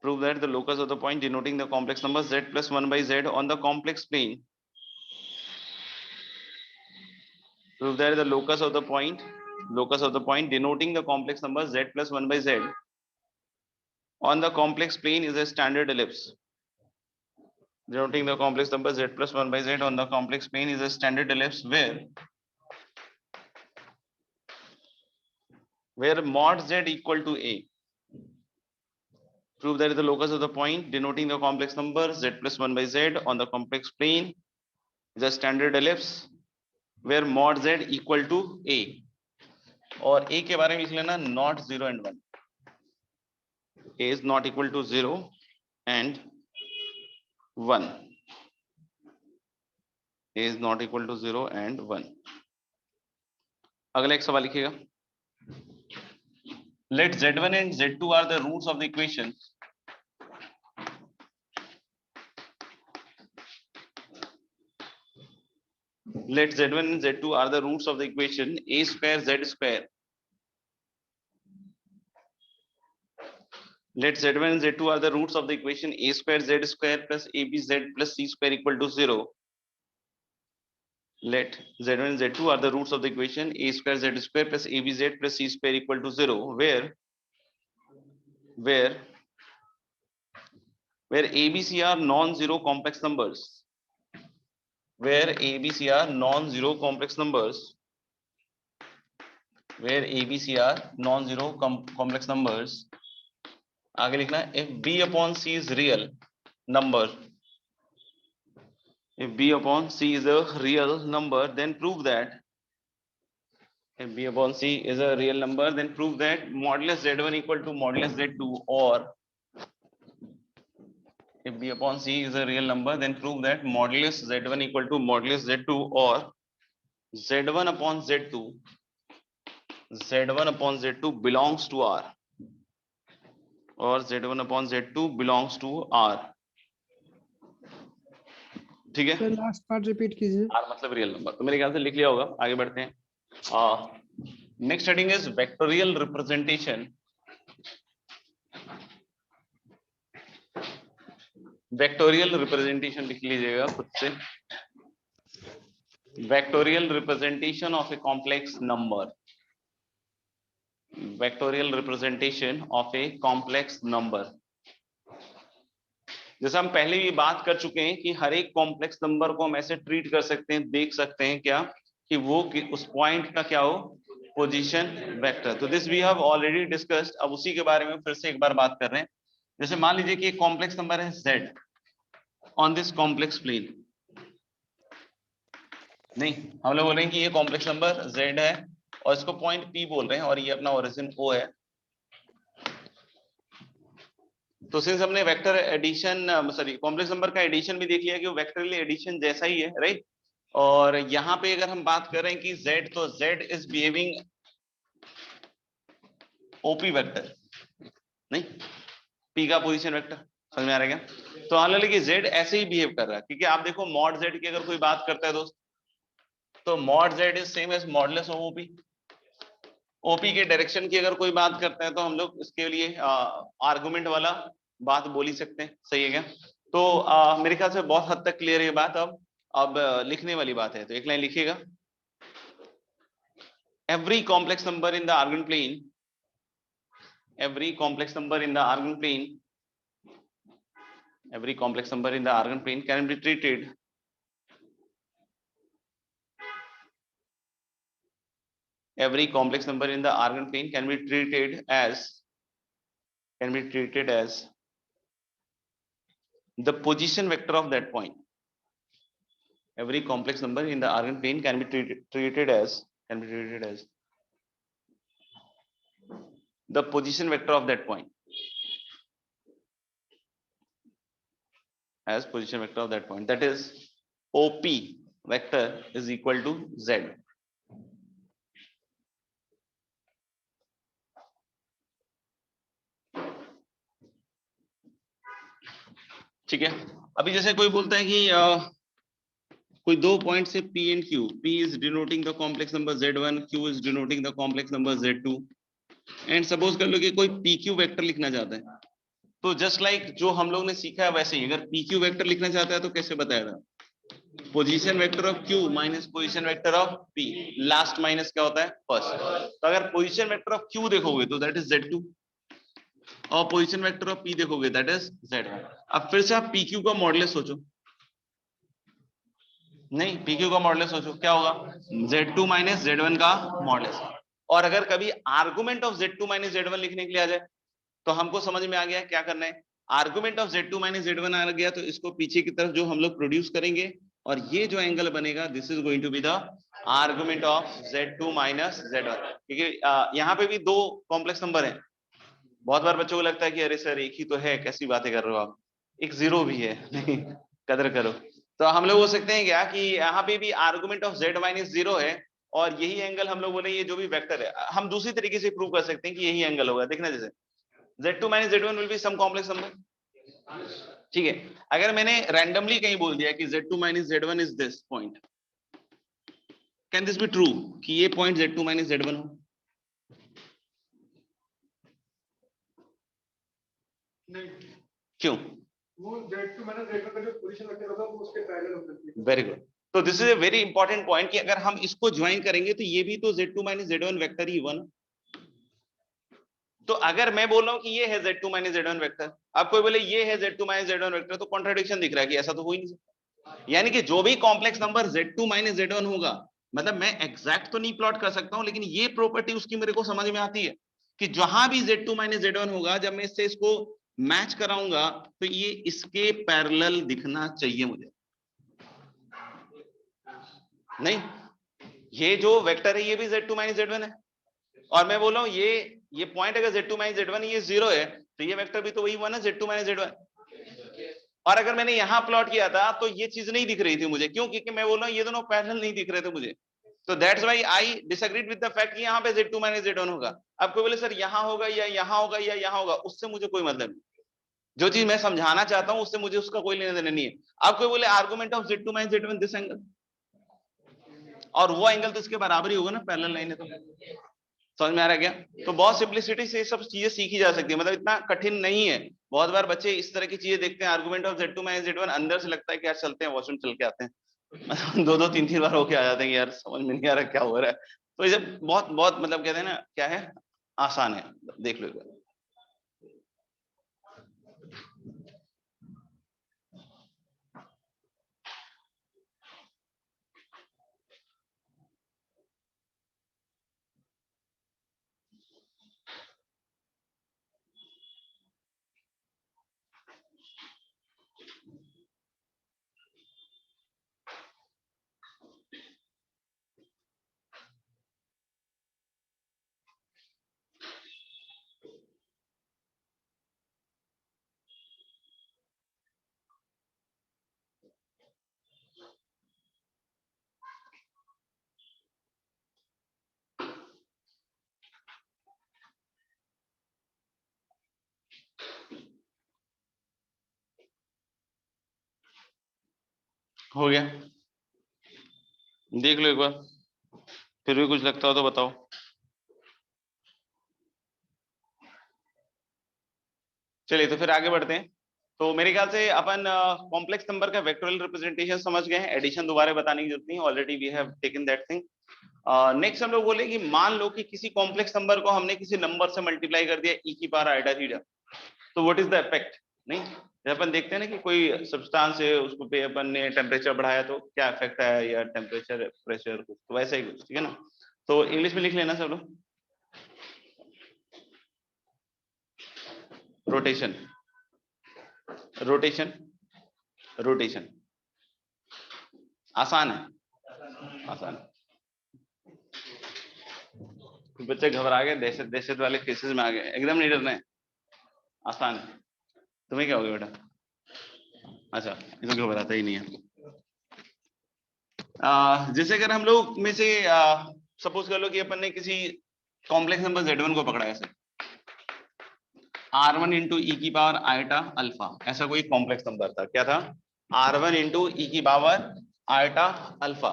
prove that the locus of the point denoting the complex number z plus 1 by z on the complex plane, prove that the locus of the point denoting the complex number z plus 1 by z on the complex plane is a standard ellipse, denoting the complex number z plus 1 by z on the complex plane is a standard ellipse where mod z equal to a. Prove that is the locus of the point denoting the complex number z plus 1 by z on the complex plane is a standard ellipse where mod z equal to a. और a के बारे में लिख लेना not 0 and 1. a is not equal to 0 and 1. a is not equal to 0 and 1. अगला एक सवाल लिखिएगा. Let z1 and z2 are the roots of the equation. Let z1 and z2 are the roots of the equation a square z square. Let z1 and z2 are the roots of the equation a square z square plus abz plus c square equal to 0. Let z1 and z2 are the roots of the equation a square z square plus abz plus c square equal to 0, where abc are non-zero complex numbers. Where abc are non-zero complex numbers. Where abc are non-zero complex numbers. आगे लिखना है if b upon c is real number. If b upon c is a real number, then prove that. If b upon c is a real number, then prove that modulus z1 equal to modulus z2, or if b upon c is a real number, then prove that modulus z1 equal to modulus z2, or z1 upon z2 belongs to R, or z1 upon z2 belongs to R. ठीक है. Sir last part repeat कीजिए. R मतलब real number. तो मेरे ख्याल से लिख लिया होगा. आगे बढ़ते हैं. Next heading is vectorial representation. Vectorial representation लिख लीजिएगा खुद से. Vectorial representation of a complex number. Vectorial representation of a complex number. जैसे हम पहले भी बात कर चुके हैं कि हर एक कॉम्प्लेक्स नंबर को हम ऐसे ट्रीट कर सकते हैं, देख सकते हैं क्या कि वो उस पॉइंट का क्या हो, पोजीशन वेक्टर. तो this we have already discussed. अब उसी के बारे में फिर से एक बार बात कर रहे हैं. जैसे मान लीजिए कि एक कॉम्प्लेक्स नंबर है z on this complex plane. नहीं, हम लोग बोल रहे हैं कि ये कॉम्प्लेक्स नंबर z है और इसको पॉइंट p बोल रहे हैं और ये अपना ओरिजिन o है. तो सिंस हमने वेक्टर एडिशन कॉम्प्लेक्स नंबर का एडिशन भी देख लिया कि वो वेक्टरली एडिशन जैसा ही है, राइट. और यहाँ पे अगर हम बात कर रहे हैं कि z, तो z is behaving OP vector, नहीं p का पोजीशन वेक्टर. समझ में आ रहा है क्या? तो मान लीजिए कि z ऐसे ही बिहेव कर रहा है, क्योंकि आप देखो मॉड z की अगर कोई बात करता है दोस्त, तो mod z is same as modulus of OP. OP के डायरेक्शन की अगर कोई बात करता है तो हम लोग इसके लिए आर्गुमेंट वाला बात बोल ही सकते हैं. सही है क्या? तो मेरे ख्याल से बहुत हद तक क्लियर है बात. अब लिखने वाली बात है, तो एक लाइन लिखिएगा. Every complex number in the Argand plane, every complex number in the argon plane, every complex number in the argon plane can be treated every complex number in the argon plane can be treated as the position vector of that point. Every complex number in the argon plane can be treated as the position vector of that point, as position vector of that point. That is OP vector is equal to Z. ठीक है. अभी जैसे कोई बोलता है कि कोई दो पॉइंट से P and Q, P is denoting the complex number Z1, Q is denoting the complex number Z2, and suppose कर लो कि कोई PQ वेक्टर लिखना चाहता है, तो जस्ट लाइक जो हम लोग ने सीखा है वैसे ही अगर PQ वेक्टर लिखना चाहता है तो कैसे बताएगा? Position vector of Q minus position vector of P, last minus क्या होता है? फर्स्ट. तो अगर पोजीशन वेक्टर ऑफ Q देखोगे तो दैट इज Z2 और पोजीशन वेक्टर ऑफ P देखोगे दैट इज Z1. अब फिर से आप PQ का मॉडुलस सोचो. नहीं, PQ का मॉडुलस सोचो क्या होगा? Z2 माइनस Z1 का मॉडुलस. और अगर कभी argument of Z2 minus Z1 लिखने के लिए आ जाए तो हमको समझ में आ गया क्या करना है। Argument of Z2 minus Z1 आ गया तो इसको पीछे की तरफ जो हम लोग प्रोड्यूस करेंगे और ये जो एंगल बनेगा this is going to be the argument of Z2 minus Z1, क्योंकि यहाँ पे भी दो कॉम्प्लेक्स नंबर है। बहुत बार बच्चों को लगता है कि अरे सर एक ही तो है, कैसी बातें कर रहे हो आप, एक जीरो भी है। नहीं, कदर करो। तो हम लोग बोल सकते हैं क्या कि यहाँ पे भी argument of Z minus zero है और यही एंगल हम लोग बोले ये जो भी वेक्टर है हम दूसरी तरीके से प्रूव कर सकते हैं कि यही एंगल होगा। देखना जैसे Z2 minus Z1 will be some complex number, ठीक है। अगर मैंने रैंडमली कहीं बोल दिया कि Z2 minus Z1 is this point, can this be true कि ये पॉइंट Z2 माइनस Z1 हो? नहीं, क्यों? वो Z2 माइनस Z1 का जो पोजीशन वेक्टर होगा वो उसके पैरेलल हो सकती है। Very good. तो this is a very important point कि अगर हम इसको ज्वाइन करेंगे तो ये भी तो Z2 माइनस Z1 वेक्टर ही वन। तो अगर मैं बोल रहा हूं कि ये है Z2 माइनस Z1 वेक्टर, आप कोई बोले ये है Z2 माइनस Z1 वेक्टर, तो कॉन्ट्राडिक्शन दिख रहा है कि ऐसा तो हो ही नहीं सकता। यानी कि जो भी complex number Z2 minus Z1 होगा, मतलब मैं एग्जैक्ट तो नहीं प्लॉट कर सकता हूं लेकिन ये प्रॉपर्टी उसकी मेरे को समझ में आती है कि जहां भी Z2 माइनस Z1 होगा जब मैं इससे इसको मैच कराऊंगा तो ये इसके पैरेलल दिखना चाहिए मुझे। नहीं, ये जो वेक्टर है ये भी Z2 माइनस Z1 है और मैं बोल रहा हूं ये पॉइंट अगर Z2 माइनस Z1 ये जीरो है तो ये वेक्टर भी तो वही हुआ ना Z2 माइनस Z1। और अगर मैंने यहां प्लॉट किया था तो ये चीज नहीं दिख रही थी मुझे, क्यों? क्योंकि मैं बोल रहा हूं ये दोनों पैरेलल नहीं दिख रहे थे मुझे। तो that's why I disagreed with the fact कि यहाँ पे Z2 माइनस Z1 होगा। अब कोई बोले सर यहाँ होगा या यहाँ होगा या यहाँ होगा, उससे मुझे कोई मतलब नहीं। जो चीज मैं समझाना चाहता हूं उससे मुझे उसका कोई लेना देना नहीं है। अब कोई बोले argument of Z2 minus Z1 this angle, और वो एंगल तो इसके बराबर ही होगा ना, पैरेलल लाइन है तो। समझ में आ रहा है क्या? तो बहुत सिंपलिसिटी से सब चीजें सीखी जा सकती है, मतलब इतना कठिन नहीं है। बहुत बार बच्चे इस तरह की चीजें देखते हैं argument of Z2 minus Z1, अंदर से लगता है कि यार चलते हैं वॉशरूम चल के आते हैं। दो तीन तीन बार होके आ जाते हैं कि यार समझ में नहीं आ रहा क्या हो रहा है। तो ये बहुत बहुत मतलब कहते हैं ना क्या है, आसान है, देख लो एक बार। हो गया, देख लो एक बार, फिर भी कुछ लगता हो तो बताओ। चलिए तो फिर आगे बढ़ते हैं। तो मेरे ख्याल से अपन कॉम्प्लेक्स नंबर का वेक्टोरियल रिप्रेजेंटेशन समझ गए हैं, एडिशन दोबारा बताने की जरूरत नहीं, already we have taken that thing. Next हम लोग बोले कि मान लो कि किसी कॉम्प्लेक्स नंबर को हमने किसी नंबर से मल्टीप्लाई कर दिया e की पावर आइटा थीटा, तो व्हाट इज द इफेक्ट? नहीं, जब अपन देखते हैं ना कि कोई सब्सटेंस है उसको पे अपन ने टेम्परेचर बढ़ाया तो क्या इफेक्ट आया, या टेम्परेचर प्रेशर कुछ, तो वैसा ही कुछ, ठीक है ना। तो इंग्लिश में लिख लेना सब लोग, रोटेशन रोटेशन रोटेशन। आसान है, आसान। बच्चे घबरा गए, दहशत दहशत वाले केसेस में आ गए, एकदम नहीं डरना है, आसान है। तुम्हें क्या हो गया बेटा? अच्छा, ये तो घबराता ही नहीं है। जैसे अगर हम लोग में से सपोज कर लो कि अपन ने किसी कॉम्प्लेक्स नंबर Z1 को पकड़ा है, ऐसे R1 इंटू ई की पावर आइटा अल्फा, ऐसा कोई कॉम्प्लेक्स नंबर था, क्या था? R1 इंटू ई की पावर आइटा अल्फा।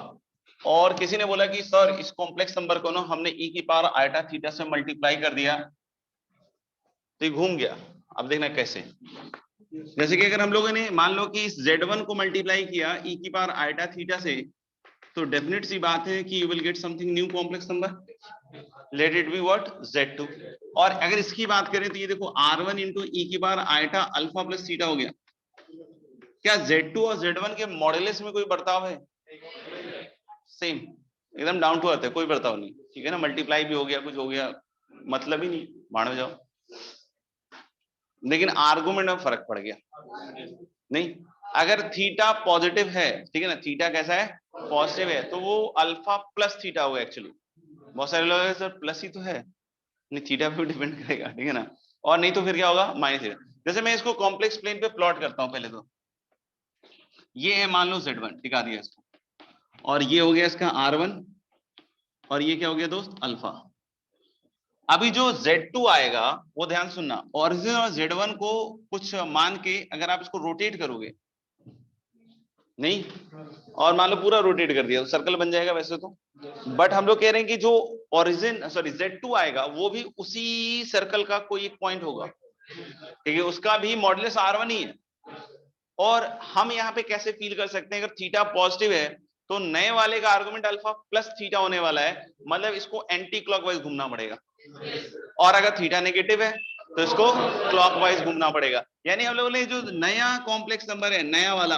और किसी ने बोला कि सर इस कॉम्प्लेक्स नंबर को ना हमने ई की पावर आइटा थीटा से मल्टीप्लाई कर दिया तो ये घूम गया। अब देखना कैसे, जैसे कि अगर हम लोगों ने मान लो कि इस Z1 को मल्टीप्लाई किया ई की पावर आइटा थीटा से, तो डेफिनेट सी बात है कि you will get something new complex number, let it be what, Z2। और अगर इसकी बात करें तो ये देखो R1 इंटू ई की power iota alpha plus theta हो गया। क्या Z2 और Z1 के मॉडुलस में कोई बर्ताव है? सेम, एकदम डाउन टू अर्थ है, कोई बर्ताव नहीं, ठीक है ना। मल्टीप्लाई भी हो गया, कुछ हो गया, मतलब ही नहीं, मानो जाओ। लेकिन आर्गुमेंट में फर्क पड़ गया नहीं। अगर थीटा पॉजिटिव है, ठीक है ना, थीटा कैसा है, पॉजिटिव है, तो वो अल्फा प्लस थीटा होगा एक्चुअली। बहुत सारे लोग सर प्लस ही तो है, नहीं थीटा पे डिपेंड करेगा, ठीक है ना। और नहीं तो फिर क्या होगा, माइनस थीटा। जैसे मैं इसको कॉम्प्लेक्स प्लेन पे प्लॉट करता हूं पहले तो, ये है मान लो Z1, दिखा दिया इसको, और ये हो गया इसका R1, और ये क्या हो गया दोस्त, अल्फा। अभी जो Z2 आएगा वो ध्यान सुनना, ओरिजिन और Z1 को कुछ मान के अगर आप इसको रोटेट करोगे, नहीं, और मान लो पूरा रोटेट कर दिया तो सर्कल बन जाएगा वैसे तो, बट हम लोग कह रहे हैं कि जो ओरिजिन सॉरी Z2 आएगा वो भी उसी सर्कल का कोई एक पॉइंट होगा, ठीक है, उसका भी मॉडुलस R1 ही है। और हम यहाँ पे कैसे फील कर सकते हैं, अगर थीटा पॉजिटिव है तो नए वाले का आर्गुमेंट अल्फा प्लस थीटा होने वाला है, मतलब इसको एंटी क्लॉकवाइज घूमना पड़ेगा। और अगर थीटा नेगेटिव है तो इसको क्लॉकवाइज घूमना पड़ेगा। यानी हम लोगों ने जो नया कॉम्प्लेक्स नंबर है, नया वाला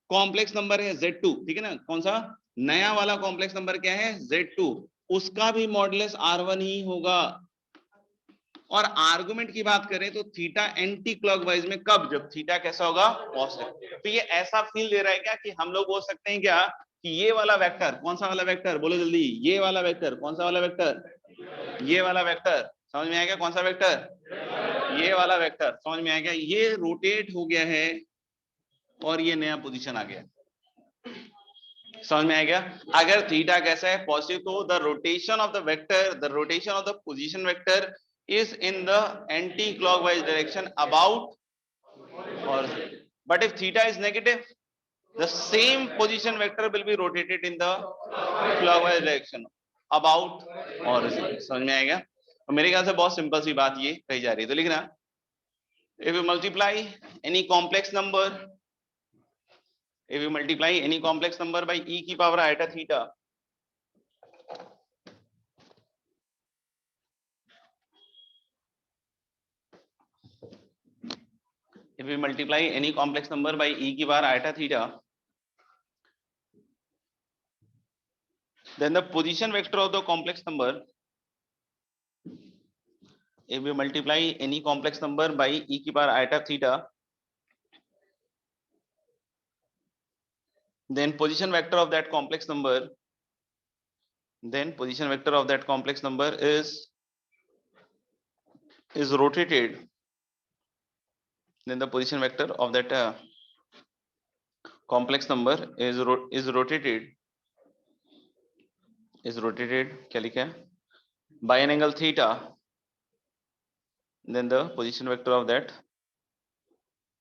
कॉम्प्लेक्स नंबर है Z2, ठीक है ना, कौन सा नया वाला कॉम्प्लेक्स नंबर क्या है, Z2, उसका भी मॉडुलस R1 ही होगा। और आर्गुमेंट की बात करें तो थीटा एंटी क्लॉकवाइज में कब, जब थीटा कैसा होगा, पॉजिटिव। तो ये ऐसा फील दे रहा है क्या कि हम लोग बोल सकते हैं क्या कि ये वाला वेक्टर, कौन सा वाला वेक्टर, बोलो जल्दी, ये वाला वेक्टर, कौन सा वाला वेक्टर, ये वाला वेक्टर, समझ में आएगा, कौन सा वेक्टर, ये वाला वेक्टर, समझ में आएगा, ये रोटेट हो गया है और ये नया पोजीशन आ गया, समझ में आएगा। अगर थीटा कैसा है, पॉजिटिव, तो the rotation of the vector, the rotation of the position vector is in the anti-clockwise direction about origin. But if theta is negative, the same position vector will be rotated in the clockwise direction about origin. समझ में आएगा। तो मेरे ख्याल से बहुत simple सी बात ये कही जा रही है, तो लिखना, if you multiply any complex number, if you multiply any complex number by e की power iota theta, if we multiply any complex number by e की power iota theta, then the position vector of the complex number, if we multiply any complex number by e की power iota theta, then position vector of that complex number, then position vector of that complex number is rotated, then the position vector of that complex number is rotated क्या लिखा है, by an angle theta, then the position vector of that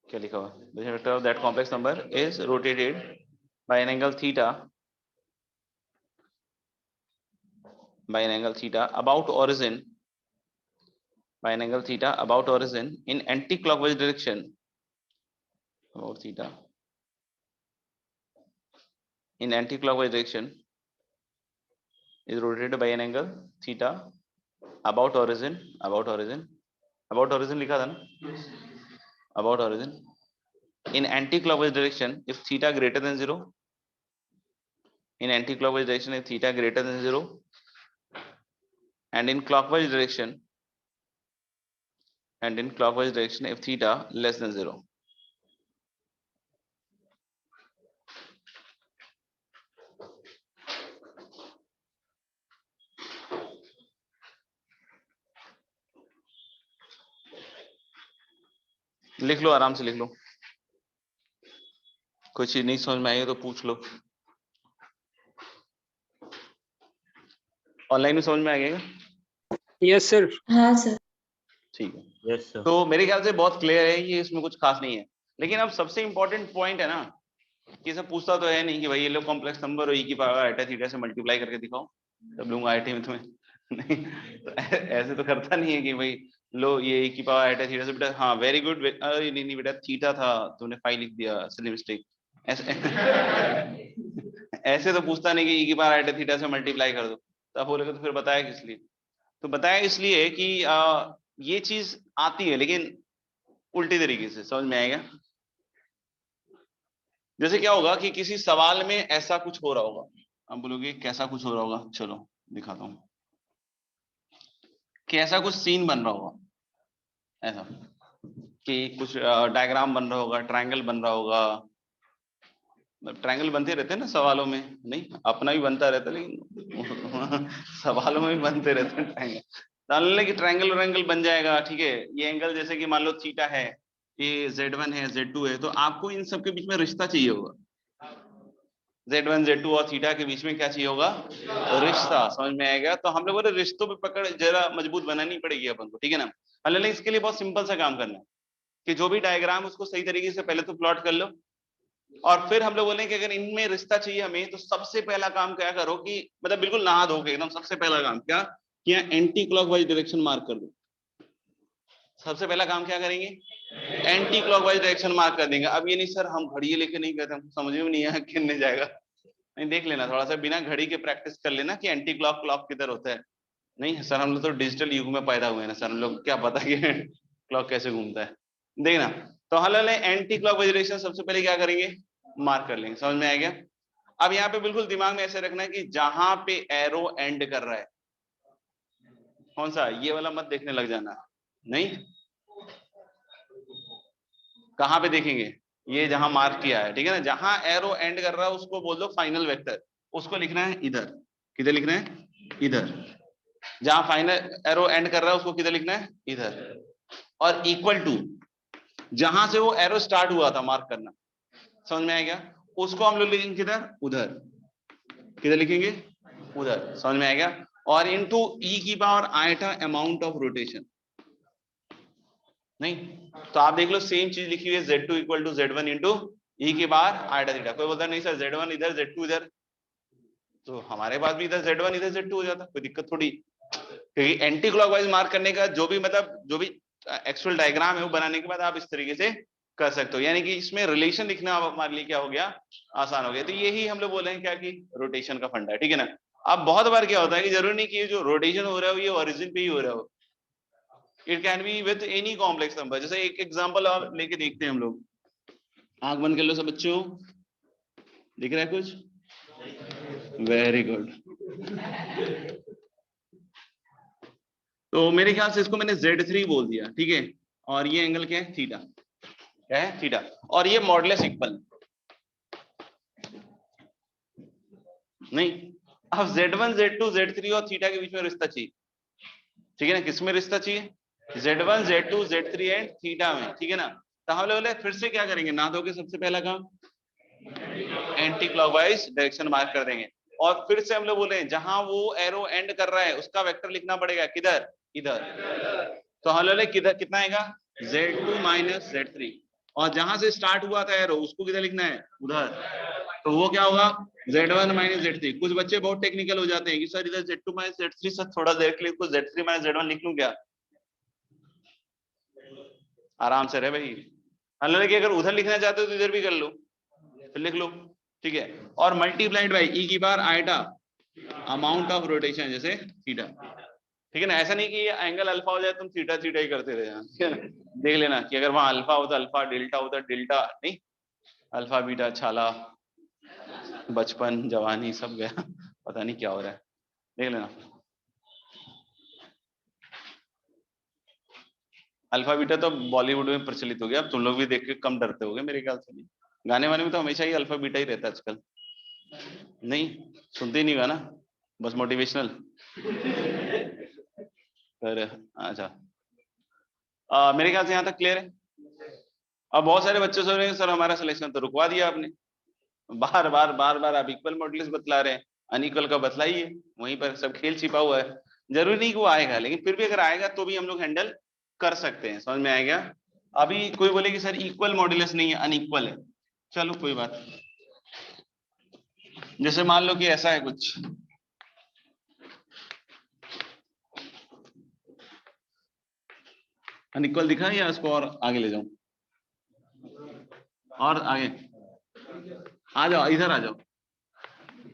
क्या लिखा हुआ, position vector of that complex number is rotated by an angle theta, by an angle theta about origin, by an angle theta about origin in anti-clockwise direction, about theta in anti-clockwise direction is rotated by an angle theta about origin, about origin लिखा था ना, about origin in anti-clockwise direction if theta greater than 0, in anti-clockwise direction if theta greater than 0, and in clockwise direction if theta less than 0. लिख लो, आराम से लिख लो, कोई चीज नहीं समझ में आई तो पूछ लो, ऑनलाइन में समझ में आ गया, यस सर। हाँ सर। ठीक है। yes, तो मेरे ख्याल से बहुत क्लियर है, ये इसमें कुछ खास नहीं है। लेकिन अब सबसे इंपॉर्टेंट पॉइंट है ना कि सब पूछता तो है नहीं कि भाई ये लो कॉम्प्लेक्स नंबर और ई की पावर आइटा थीटा से मल्टीप्लाई करके दिखाओ, तब लूंगा आईटी में तुम्हें नहीं तो ऐसे तो करता नहीं है कि भाई लो ये ई की पावर आइटा थीटा से, बेटा हाँ वेरी गुड, अरे नहीं बेटा थीटा था तूने फाइव लिख दिया, सिली मिस्टेक, ऐसे ऐसे तो पूछता नहीं कि ई की पावर आइटा थीटा से मल्टीप्लाई कर दो, तब बोलेगा तो फिर बताया किस लिए, तो बताया इसलिए कि ये चीज आती है लेकिन उल्टी तरीके से, समझ में आएगा। जैसे क्या होगा कि किसी सवाल में ऐसा कुछ हो रहा होगा, अब बोलोगे कैसा कुछ हो रहा होगा, चलो दिखाता हूँ। कैसा कुछ सीन बन रहा होगा ऐसा कि कुछ डायग्राम बन रहा होगा, ट्रायंगल बन रहा होगा। ट्रायंगल बनते रहते हैं ना सवालों में, नहीं अपना भी बनता रहता है लेकिन सवालों में भी बनते रहते हैं ट्रायंगल। मान लो कि ट्रायंगल व्रायंगल बन जाएगा, ठीक है। ये एंगल जैसे कि मान लो थीटा है, ये Z1 है, Z2 है, तो आपको इन सब के बीच में रिश्ता चाहिए होगा। Z1 Z2 और थीटा के बीच में क्या चाहिए होगा, रिश्ता। समझ में आएगा? तो हम लोग बोले रिश्तों पे पकड़ जरा मजबूत बनानी पड़ेगी अपन को, ठीक है ना। हालांकि इसके लिए बहुत सिंपल सा काम करना है कि जो भी डायग्राम उसको सही तरीके से पहले तो प्लॉट कर लो, और फिर हम लोग बोले कि अगर इनमें रिश्ता चाहिए हमें, तो सबसे पहला काम क्या करो कि मतलब बिल्कुल नहा धो के एकदम सबसे पहला काम क्या कि एंटी क्लॉकवाइज डायरेक्शन मार्क कर दो। सबसे पहला काम क्या करेंगे, एंटी क्लॉकवाइज डायरेक्शन मार्क कर देंगे। अब ये नहीं सर हम घड़ी लेके नहीं करते, हमको समझ में नहीं आया कितने जाएगा। नहीं देख लेना थोड़ा सा, बिना घड़ी के प्रैक्टिस कर लेना कि एंटी क्लॉक क्लॉक किधर होता है। नहीं सर हम लोग तो डिजिटल युग में पैदा हुए हैं ना सर, हम लोग क्या पता कि क्लॉक कैसे घूमता है। देखना, तो हाल एंटी क्लॉकवाइज डायरेक्शन सबसे पहले क्या करेंगे, मार्क कर लेंगे। समझ में आ गया? अब यहाँ पे बिल्कुल दिमाग में ऐसे रखना है कि जहां पे एरो एंड कर रहा है, कौन सा, ये वाला मत देखने लग जाना, नहीं कहां पे देखेंगे, ये जहां मार्क किया है, ठीक है ना। जहां एरो एंड कर रहा है उसको बोल दो फाइनल वेक्टर, उसको लिखना है इधर। किधर लिखना है, इधर। जहां फाइनल एरो एंड कर रहा है उसको किधर लिखना है, इधर। और इक्वल टू जहां से वो एरो स्टार्ट हुआ था मार्क करना। समझ में आएगा? उसको हम लोग लिखेंगे किधर, उधर। किधर लिखेंगे, उधर। समझ में आएगा? और इनटू ई की power eta amount of rotation. नहीं तो आप देख लो सेम चीज लिखी हुई है, Z2 equal to Z1 into e की पावर आयटा थीटा। कोई बोलता नहीं सर Z1 इधर Z2 इधर, तो हमारे पास भी इधर Z1 इधर Z2 हो जाता, कोई दिक्कत थोड़ी। क्योंकि एंटी क्लॉकवाइज मार्क करने का जो भी मतलब जो भी एक्चुअल डायग्राम है वो बनाने के बाद आप इस तरीके से कर सकते हो, यानी कि इसमें रिलेशन लिखना हमारे लिए क्या हो गया, आसान हो गया। तो यही हम लोग बोल रहे हैं क्या कि रोटेशन का फंडा है, ठीक है ना। अब बहुत बार क्या होता है कि जरूरी नहीं कि जो रोटेशन हो रहा हो ये ओरिजिन पे ही हो रहा हो, it can be with any complex number. जैसे एक एग्जांपल और लेके देखते हैं हम लोग, आंख बंद कर लो सब बच्चों, दिख रहा है कुछ, वेरी गुड। तो मेरे ख्याल से इसको मैंने Z3 बोल दिया, ठीक है। और ये एंगल क्या है, थीटा, क्या है, थीटा। और ये मॉडुलस इक्वल नहीं। अब Z1 Z2 Z3 और थीटा के बीच में रिश्ता चाहिए, ठीक है ना। किसमें रिश्ता चाहिए, Z1 Z2 Z3 and theta में, ठीक है ना। तो हम लोग फिर से क्या करेंगे, ना धो के सबसे पहला काम एंटी क्लॉकवाइज डायरेक्शन मार्क कर देंगे। और फिर से हम लोग बोले जहां वो एरो एंड कर रहा है उसका वेक्टर लिखना पड़ेगा, किधर, इधर। तो हम लोग किधर कितना आएगा, Z2 माइनस Z3। और जहां से स्टार्ट हुआ था एरो उसको किधर लिखना है, उधर। तो वो क्या होगा, Z1 माइनस Z3। कुछ बच्चे बहुत टेक्निकल हो जाते हैं कि सर इधर Z2 माइनस Z3, सर थोड़ा देर के लिए इसको Z3 माइनस Z1 लिख लूं क्या, आराम से रहे भाई। हालांकि अगर उधर लिखना चाहते हो तो इधर भी कर लो, फिर लिख लो, ठीक है। और मल्टीप्लाइड बाई ई की बार आयटा अमाउंट ऑफ रोटेशन, जैसे थीटा, ठीक है ना। ऐसा नहीं कि ये एंगल अल्फा हो जाए तुम थीटा थीटा ही करते रहे, ठीक है ना। देख लेना कि अगर वहां अल्फा होता अल्फा, डेल्टा होता डेल्टा, नहीं अल्फा बीटा छाला, बचपन जवानी सब गया, पता नहीं क्या हो रहा है, देख लेना। अल्फा बीटा तो बॉलीवुड में प्रचलित हो गया, अब तुम लोग भी देख के कम डरते होगे मेरे ख्याल से। नहीं, गाने वाने में तो हमेशा ही अल्फा बीटा ही रहता है आजकल, नहीं सुनते ही नहीं गाना, बस मोटिवेशनल। पर अच्छा, मेरे ख्याल से यहाँ तक क्लियर है। अब बहुत सारे बच्चे सोच रहे हैं सर हमारा सिलेक्शन तो रुकवा दिया आपने, बार बार बार बार आप इक्वल मॉडुलस बतला रहे हैं, अनइक्वल का बतलाइए, वहीं पर सब खेल छिपा हुआ है। जरूरी नहीं कि वो आएगा, लेकिन फिर भी अगर आएगा तो भी हम लोग हैंडल कर सकते हैं। समझ में आएगा? अभी कोई बोले कि सर इक्वल मॉडुलस नहीं है, अनइक्वल है, चलो कोई बात। जैसे मान लो कि ऐसा है कुछ, अनइक्वल दिखा या इसको और आगे ले जाऊं, और आगे आ जाओ, इधर आ जाओ,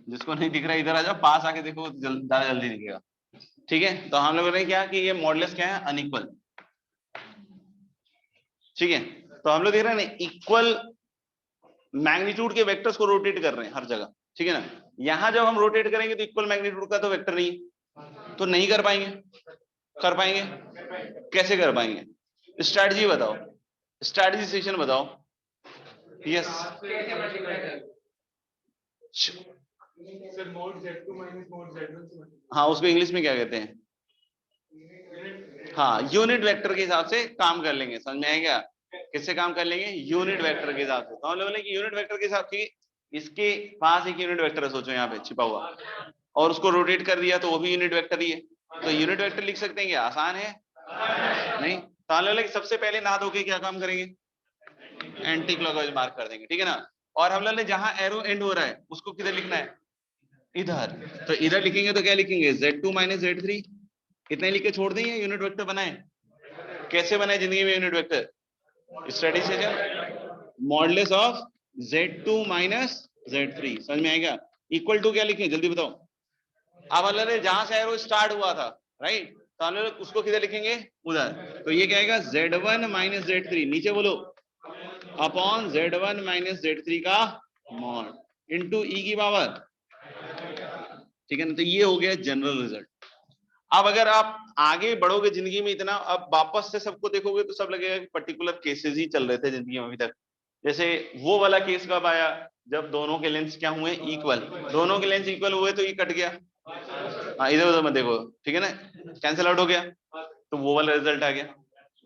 जिसको नहीं दिख रहा इधर आ जाओ, पास आके देखो ज्यादा जल्दी दिखेगा, ठीक है। तो हम लोगों ने क्या कि ये मॉडुलस क्या है, अनइक्वल, ठीक है। तो हम लोग देख रहे हैं ना इक्वल मैग्नीट्यूड के वेक्टर्स को रोटेट कर रहे हैं हर जगह, ठीक है ना। यहाँ जब हम रोटेट करेंगे तो इक्वल मैग्नीट्यूड का तो वेक्टर नहीं है, तो नहीं कर पाएंगे। कर पाएंगे? कैसे कर पाएंगे? स्ट्रैटेजी बताओ, स्ट्रैटेजी सेशन बताओ। Yes sir mode Z2 minus mode Z1 से हाँ, उसको इंग्लिश में क्या कहते हैं? हाँ, यूनिट वेक्टर के हिसाब से काम कर लेंगे। समझ में आएगा? किससे काम कर लेंगे? यूनिट वेक्टर के हिसाब से। तो हम लोग बोले कि यूनिट वेक्टर के हिसाब से इसके पास एक यूनिट वेक्टर है, सोचो यहाँ पे छिपा हुआ, और उसको रोटेट कर दिया तो वो भी यूनिट वेक्टर ही है। तो यूनिट वेक्टर लिख सकते हैं क्या? आसान है? नहीं। तो हम लोग सबसे पहले नहा धो के क्या काम करेंगे? एंटी क्लॉकवाइज मार्क कर देंगे, ठीक है ना। और हम लोग ने जहां एरो एंड हो रहा है उसको किधर लिखना है? इधर। तो इधर लिखेंगे तो क्या लिखेंगे? Z2 माइनस Z3, इतना लिख के छोड़ देंगे, यूनिट वेक्टर बनाए। कैसे बनाए जिंदगी में unit vector? Statistician modulus of Z2 minus Z3। समझ में आएगा? इक्वल टू क्या लिखें जल्दी बताओ। अब हम लोग जहां से एरो स्टार्ट हुआ था, राइट, तो हम लोग उसको किधर लिखेंगे? उधर। तो ये क्या आएगा? Z1 माइनस Z3, नीचे बोलो, अपॉन Z1 माइनस Z3 का मॉड इनटू ई की पावर, ठीक है ना। तो ये हो गया जनरल रिजल्ट। अब अगर आप आगे बढ़ोगे जिंदगी में इतना, अब वापस से सबको देखोगे तो सब लगेगा कि पर्टिकुलर केसेस ही चल रहे थे जिंदगी में अभी तक। जैसे वो वाला केस कब आया? जब दोनों के लेंस क्या हुए? इक्वल। दोनों के लेंस इक्वल हुए तो ये कट गया। हाँ, इधर उधर मत देखो, ठीक है ना, कैंसिल आउट हो गया, तो वो वाला रिजल्ट आ गया।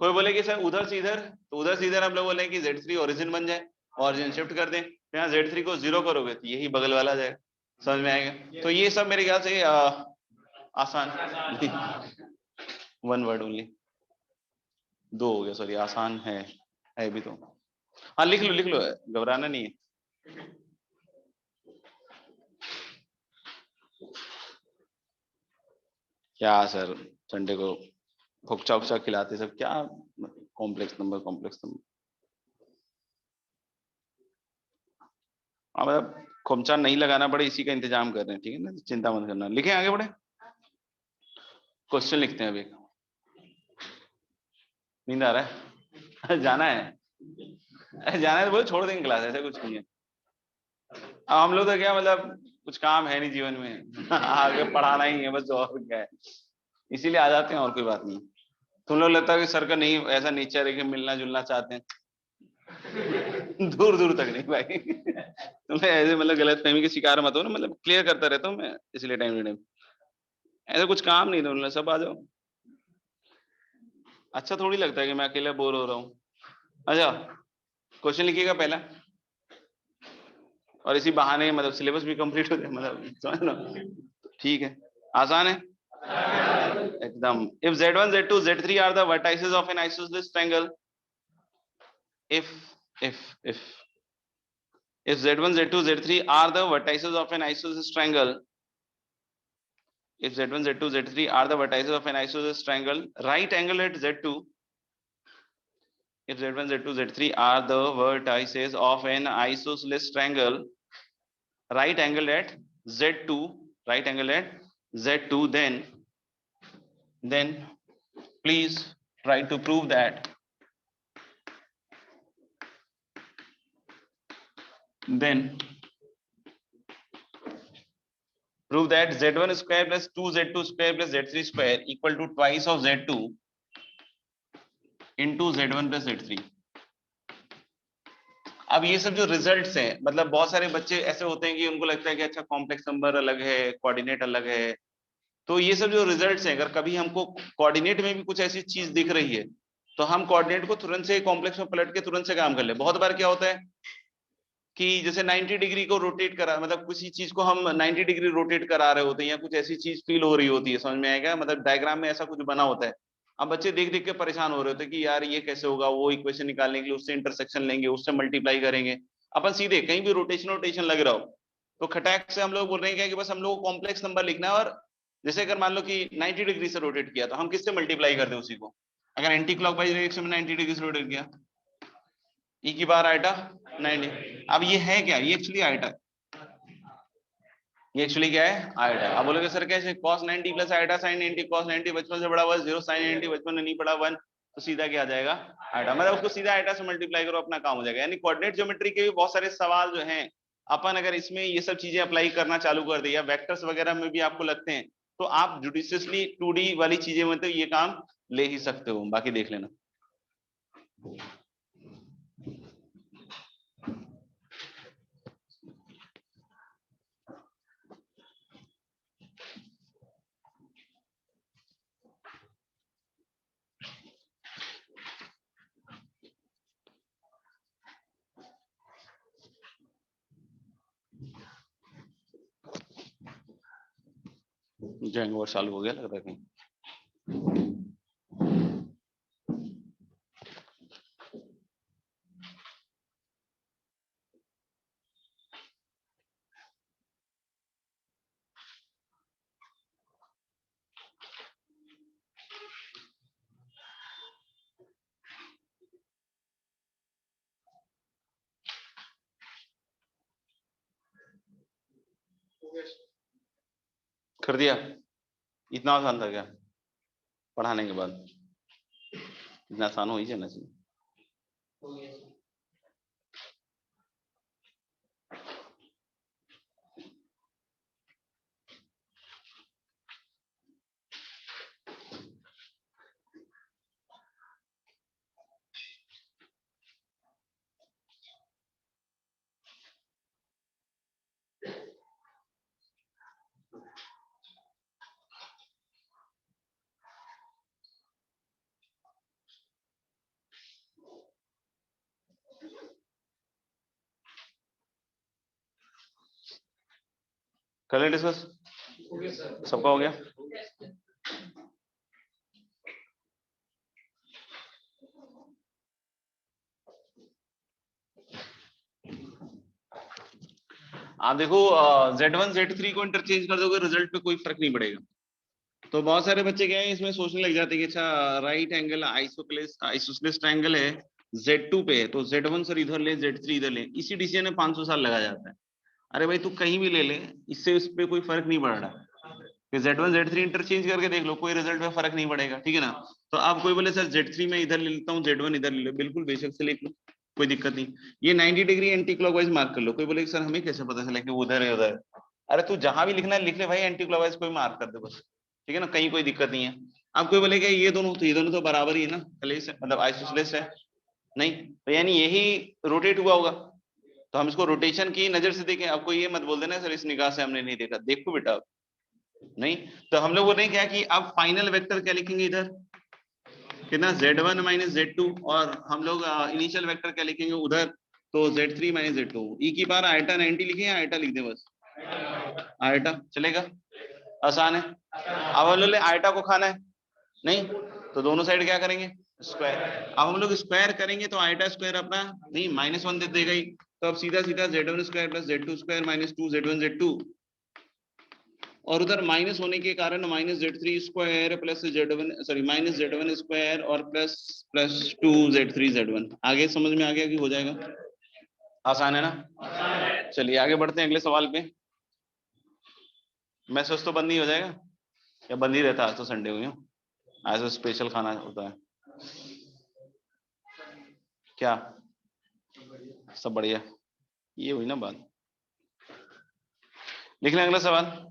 कोई बोले कि सर उधर से इधर, तो उधर से इधर हम लोग बोले कि Z3 ओरिजिन बन जाए, ओरिजिन शिफ्ट कर दें, तो यहाँ Z3 को 0 करोगे तो यही बगल वाला जाएगा। समझ में आएगा? तो ये सब मेरे ख्याल से आसान, वन वर्ड ओनली, दो हो गया, सॉरी, आसान है भी तो। हाँ, लिख लो, घबराना नहीं है। क्या सर संडे को फुकचा उकचा खिलाते सब, क्या कॉम्प्लेक्स नंबर। मतलब खोमचा नहीं लगाना पड़े इसी का इंतजाम कर रहे हैं, ठीक है ना, चिंता मत करना। लिखें, आगे बढ़े, क्वेश्चन लिखते हैं अभी। नींद आ रहा है? जाना है? जाना है तो बोलो, छोड़ देंगे क्लास, ऐसा कुछ नहीं है। अब हम लोग तो क्या, मतलब कुछ काम है नहीं जीवन में आगे पढ़ाना ही है बस, और क्या है, इसीलिए आ जाते हैं, और कोई बात नहीं। तुम लोग लगता है कि सर का नहीं ऐसा नेचर है कि मिलना जुलना चाहते हैं दूर दूर तक नहीं भाई तुम्हें ऐसे मतलब गलत फहमी के शिकार मत हो ना, मतलब क्लियर करता रहता हूँ मैं, इसलिए टाइम टू टाइम। ऐसा कुछ काम नहीं, तुम लोग सब आ जाओ। अच्छा थोड़ी लगता है कि मैं अकेला बोर हो रहा हूँ। अच्छा, क्वेश्चन लिखिएगा पहला, और इसी बहाने मतलब सिलेबस भी कंप्लीट हो जाए, मतलब समझ लो, ठीक है, आसान है एकदम। If Z1 Z2 Z3 are the vertices of an isosceles triangle, if if Z1 Z2 Z3 are the vertices of an isosceles triangle, if Z1 Z2 Z3 are the vertices of an isosceles triangle, right angle at Z2, if Z1 Z2 Z3 are the vertices of an isosceles triangle, right angle at Z2, right angle at Z2, then please try to prove that, then prove that Z1 square plus 2Z2 square plus Z3 square equal to twice of Z2 into Z1 plus Z3। अब ये सब जो results हैं, मतलब बहुत सारे बच्चे ऐसे होते हैं कि उनको लगता है कि अच्छा कॉम्प्लेक्स नंबर अलग है, कोऑर्डिनेट अलग है। तो ये सब जो रिजल्ट्स हैं, अगर कभी हमको कोऑर्डिनेट में भी कुछ ऐसी चीज दिख रही है तो हम कोऑर्डिनेट को तुरंत से कॉम्प्लेक्स में पलट के तुरंत से काम कर ले। बहुत बार क्या होता है कि जैसे 90 डिग्री को रोटेट करा, मतलब किसी चीज को हम 90 डिग्री रोटेट करा रहे होते हैं, या कुछ ऐसी चीज फील हो रही होती है, समझ में आएगा, मतलब डायग्राम में ऐसा कुछ बना होता है। अब बच्चे देख देख के परेशान हो रहे होते हैं कि यार ये कैसे होगा, वो इक्वेशन निकालने के लिए उससे इंटरसेक्शन लेंगे, उससे मल्टीप्लाई करेंगे। अपन सीधे कहीं भी रोटेशन लग रहा हो तो खटैक से हम लोग बोल रहे हैं कि बस हम लोग को कॉम्प्लेक्स नंबर लिखना है, और जैसे अगर मान लो कि 90 डिग्री से रोटेट किया तो हम किससे मल्टीप्लाई कर दें उसी को। अगर एंटी क्लॉकवाइज डायरेक्शन में 90 डिग्री से रोटेट किया, ई की बार आइटा 90। अब ये है क्या? ये एक्चुअली आइटा, ये एक्चुअली क्या है? आइटा। अब बोलोगे सर कैसे? cos 90 plus iota sin 90, cos 90 बचपन से बड़ा हुआ 0, sin 90 बचपन में नहीं पड़ा 1, तो सीधा क्या आ जाएगा? आइटा। मतलब उसको सीधा आइटा से मल्टीप्लाई करो, अपना काम हो जाएगा। यानी कोऑर्डिनेट ज्योमेट्री के भी बहुत सारे सवाल जो हैं अपन अगर इसमें ये सब चीजें अप्लाई करना चालू कर दे या वेक्टर्स वगैरह में भी आपको लगते हैं तो आप जुडिशियसली 2D वाली चीजें में तो ये काम ले ही सकते हो, बाकी देख लेना। जैंगो चालू हो गया लग रहा है कहीं। कर दिया? इतना आसान था क्या पढ़ाने के बाद? इतना आसान हो ही जाना चाहिए। कर ले डिस्कस? सबका हो गया? आप देखो Z1 Z3 को इंटरचेंज कर दोगे रिजल्ट पे कोई फर्क नहीं पड़ेगा। तो बहुत सारे बच्चे क्या है इसमें सोचने लग जाते हैं कि अच्छा राइट एंगल आइसोसेलेस ट्रायंगल है Z2 पे, तो Z1 सर इधर ले Z3 इधर ले, इसी डिसीजन में 500 साल लगा जाता है। अरे भाई तू कहीं भी ले ले, इससे उस पे कोई फर्क नहीं पड़ रहा कि Z1 Z3 इंटरचेंज करके देख लो, कोई रिजल्ट में फर्क नहीं पड़ेगा, ठीक है ना। तो आप कोई बोले सर Z3 में इधर ले लेता हूँ, Z1 इधर ले लो, बिल्कुल बेशक से लिख लो, कोई दिक्कत नहीं। ये 90 डिग्री एंटी क्लॉकवाइज मार्क कर लो। कोई बोले सर हमें कैसे पता चला कि उधर है उधर? अरे तू जहां भी लिखना है लिख ले भाई, एंटी क्लॉकवाइज कोई मार्क कर दे बस, ठीक है ना, कहीं कोई दिक्कत नहीं है। आप कोई बोले ये दोनों तो, ये दोनों तो बराबर ही है ना, कलेश है मतलब आइसोसेलेस है, नहीं तो यानी यही रोटेट हुआ होगा, तो हम इसको रोटेशन की नजर से देखें। आपको ये मत बोल देना सर इस निगाह से हमने नहीं देखा, देखो बेटा नहीं। तो हम लोगों ने क्या कि अब फाइनल वेक्टर क्या लिखेंगे इधर, कितना Z1 माइनस Z2, और हम लोग इनिशियल वेक्टर क्या लिखेंगे उधर, तो Z3 माइनस Z2। ई की बार आयटा 90 लिखे या आयटा लिख दे बस? आयटा चलेगा, आसान है। अब हम लोग आयटा को खाना है नहीं, तो दोनों साइड क्या करेंगे स्क्वायर। अब हम लोग स्क्वायर करेंगे तो आयटा स्क्वायर अपना नहीं -1 दे देगा ही, तो अब सीधा सीधा Z1 square plus Z2 square minus 2 Z1 Z2, और उधर माइनस होने के कारण minus Z3 square plus Z1 sorry minus Z1 square और प्लस 2 Z3 Z1। आगे समझ में आ गया कि हो जाएगा? आसान है ना। चलिए आगे बढ़ते हैं अगले सवाल पे। मैसेज तो बंद नहीं हो जाएगा या बंद ही रहता है? आज तो संडे हुई, आज तो स्पेशल खाना होता है क्या? सब बढ़िया, ये हुई ना बात। लिख लें अगला सवाल।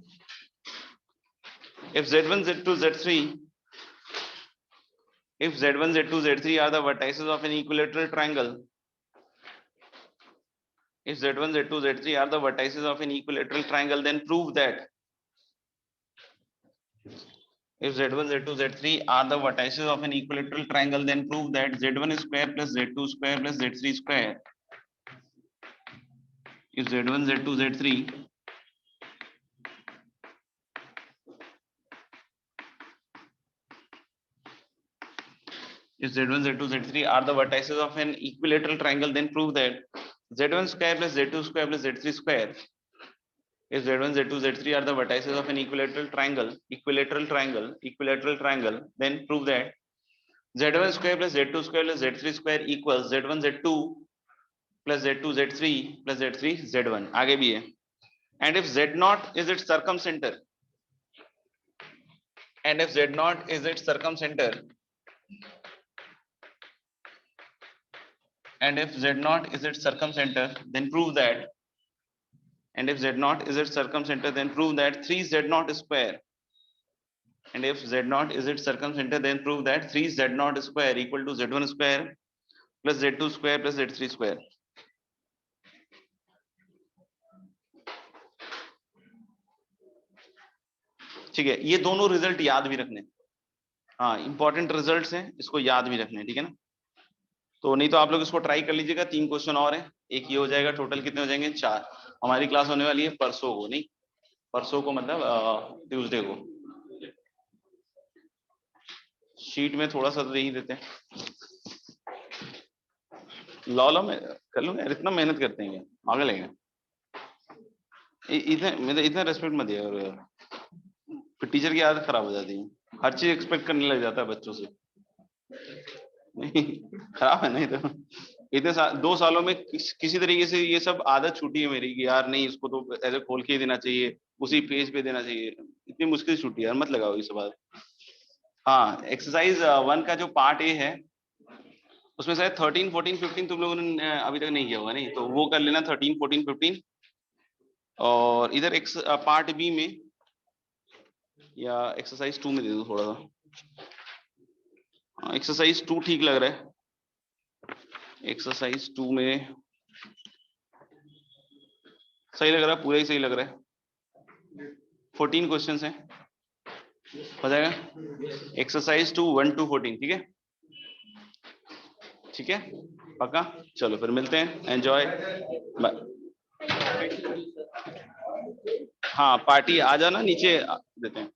If Z1 Z2 Z3 if Z1 Z2 Z3 are the vertices of an equilateral triangle, if Z1 Z2 Z3 are the vertices of an equilateral triangle, then prove that if Z1 Z2 Z3 are the vertices of an equilateral triangle, then prove that Z1 square plus Z2 square plus Z3 square, if Z1 Z2 Z3 if Z1 Z2 Z3 are the vertices of an equilateral triangle, then prove that Z1 square plus Z2 square plus Z3 square, if Z1 Z2 Z3 are the vertices of an equilateral triangle, then prove that Z1 square plus Z2 square plus Z3 square equals Z1 Z2 plus Z2 Z3 plus Z3 Z1। आगे भी है। And if Z0 is its circumcenter, and if Z0 is its circumcenter, and if Z0 is its circumcenter, then prove that and if z0 is its circumcenter, then prove that 3z0 square, and if z0 is its circumcenter, then prove that 3z0 square equal to z1 square plus z2 square plus z3 square. ठीक है, ये दोनों result याद भी रखने, हाँ important results हैं, इसको याद भी रखने, ठीक है ना। तो नहीं तो आप लोग इसको ट्राई कर लीजिएगा, 3 क्वेश्चन और हैं, एक ये हो जाएगा, टोटल कितने हो जाएंगे 4। हमारी क्लास होने वाली है परसों को, नहीं परसों को मतलब ट्यूसडे को। शीट में थोड़ा सा दे ही देते हैं, लॉ में कर लूंगा यार, इतना मेहनत करते हैं क्या, आगे लेंगे इतना रेस्पेक्ट मत दिया, और फिर टीचर की आदत खराब हो जाती है, हर चीज एक्सपेक्ट करने लग जाता है बच्चों से। नहीं खराब है, नहीं तो इतने 2 सालों में किसी तरीके से ये सब आदत छूटी है मेरी कि यार नहीं, इसको तो ऐसे खोल के ही देना चाहिए, उसी पेज पे देना चाहिए, इतनी मुश्किल से छूटी यार, मत लगाओ ये सब आदत। हाँ एक्सरसाइज 1 का जो पार्ट ए है उसमें शायद 13, 14, 15 तुम लोगों ने अभी तक नहीं किया होगा, नहीं तो वो कर लेना 13, 14, 15। और इधर पार्ट बी में या एक्सरसाइज 2 में दे दो थोड़ा सा, एक्सरसाइज 2 ठीक लग रहा है, एक्सरसाइज 2 में सही लग रहा है, पूरा ही सही लग रहा है। 14 क्वेश्चंस हैं, हो जाएगा एक्सरसाइज 2 1 to 14, ठीक है, ठीक है पक्का। चलो फिर मिलते हैं, एंजॉय, बाय। हाँ पार्टी आ जाना, नीचे देते हैं।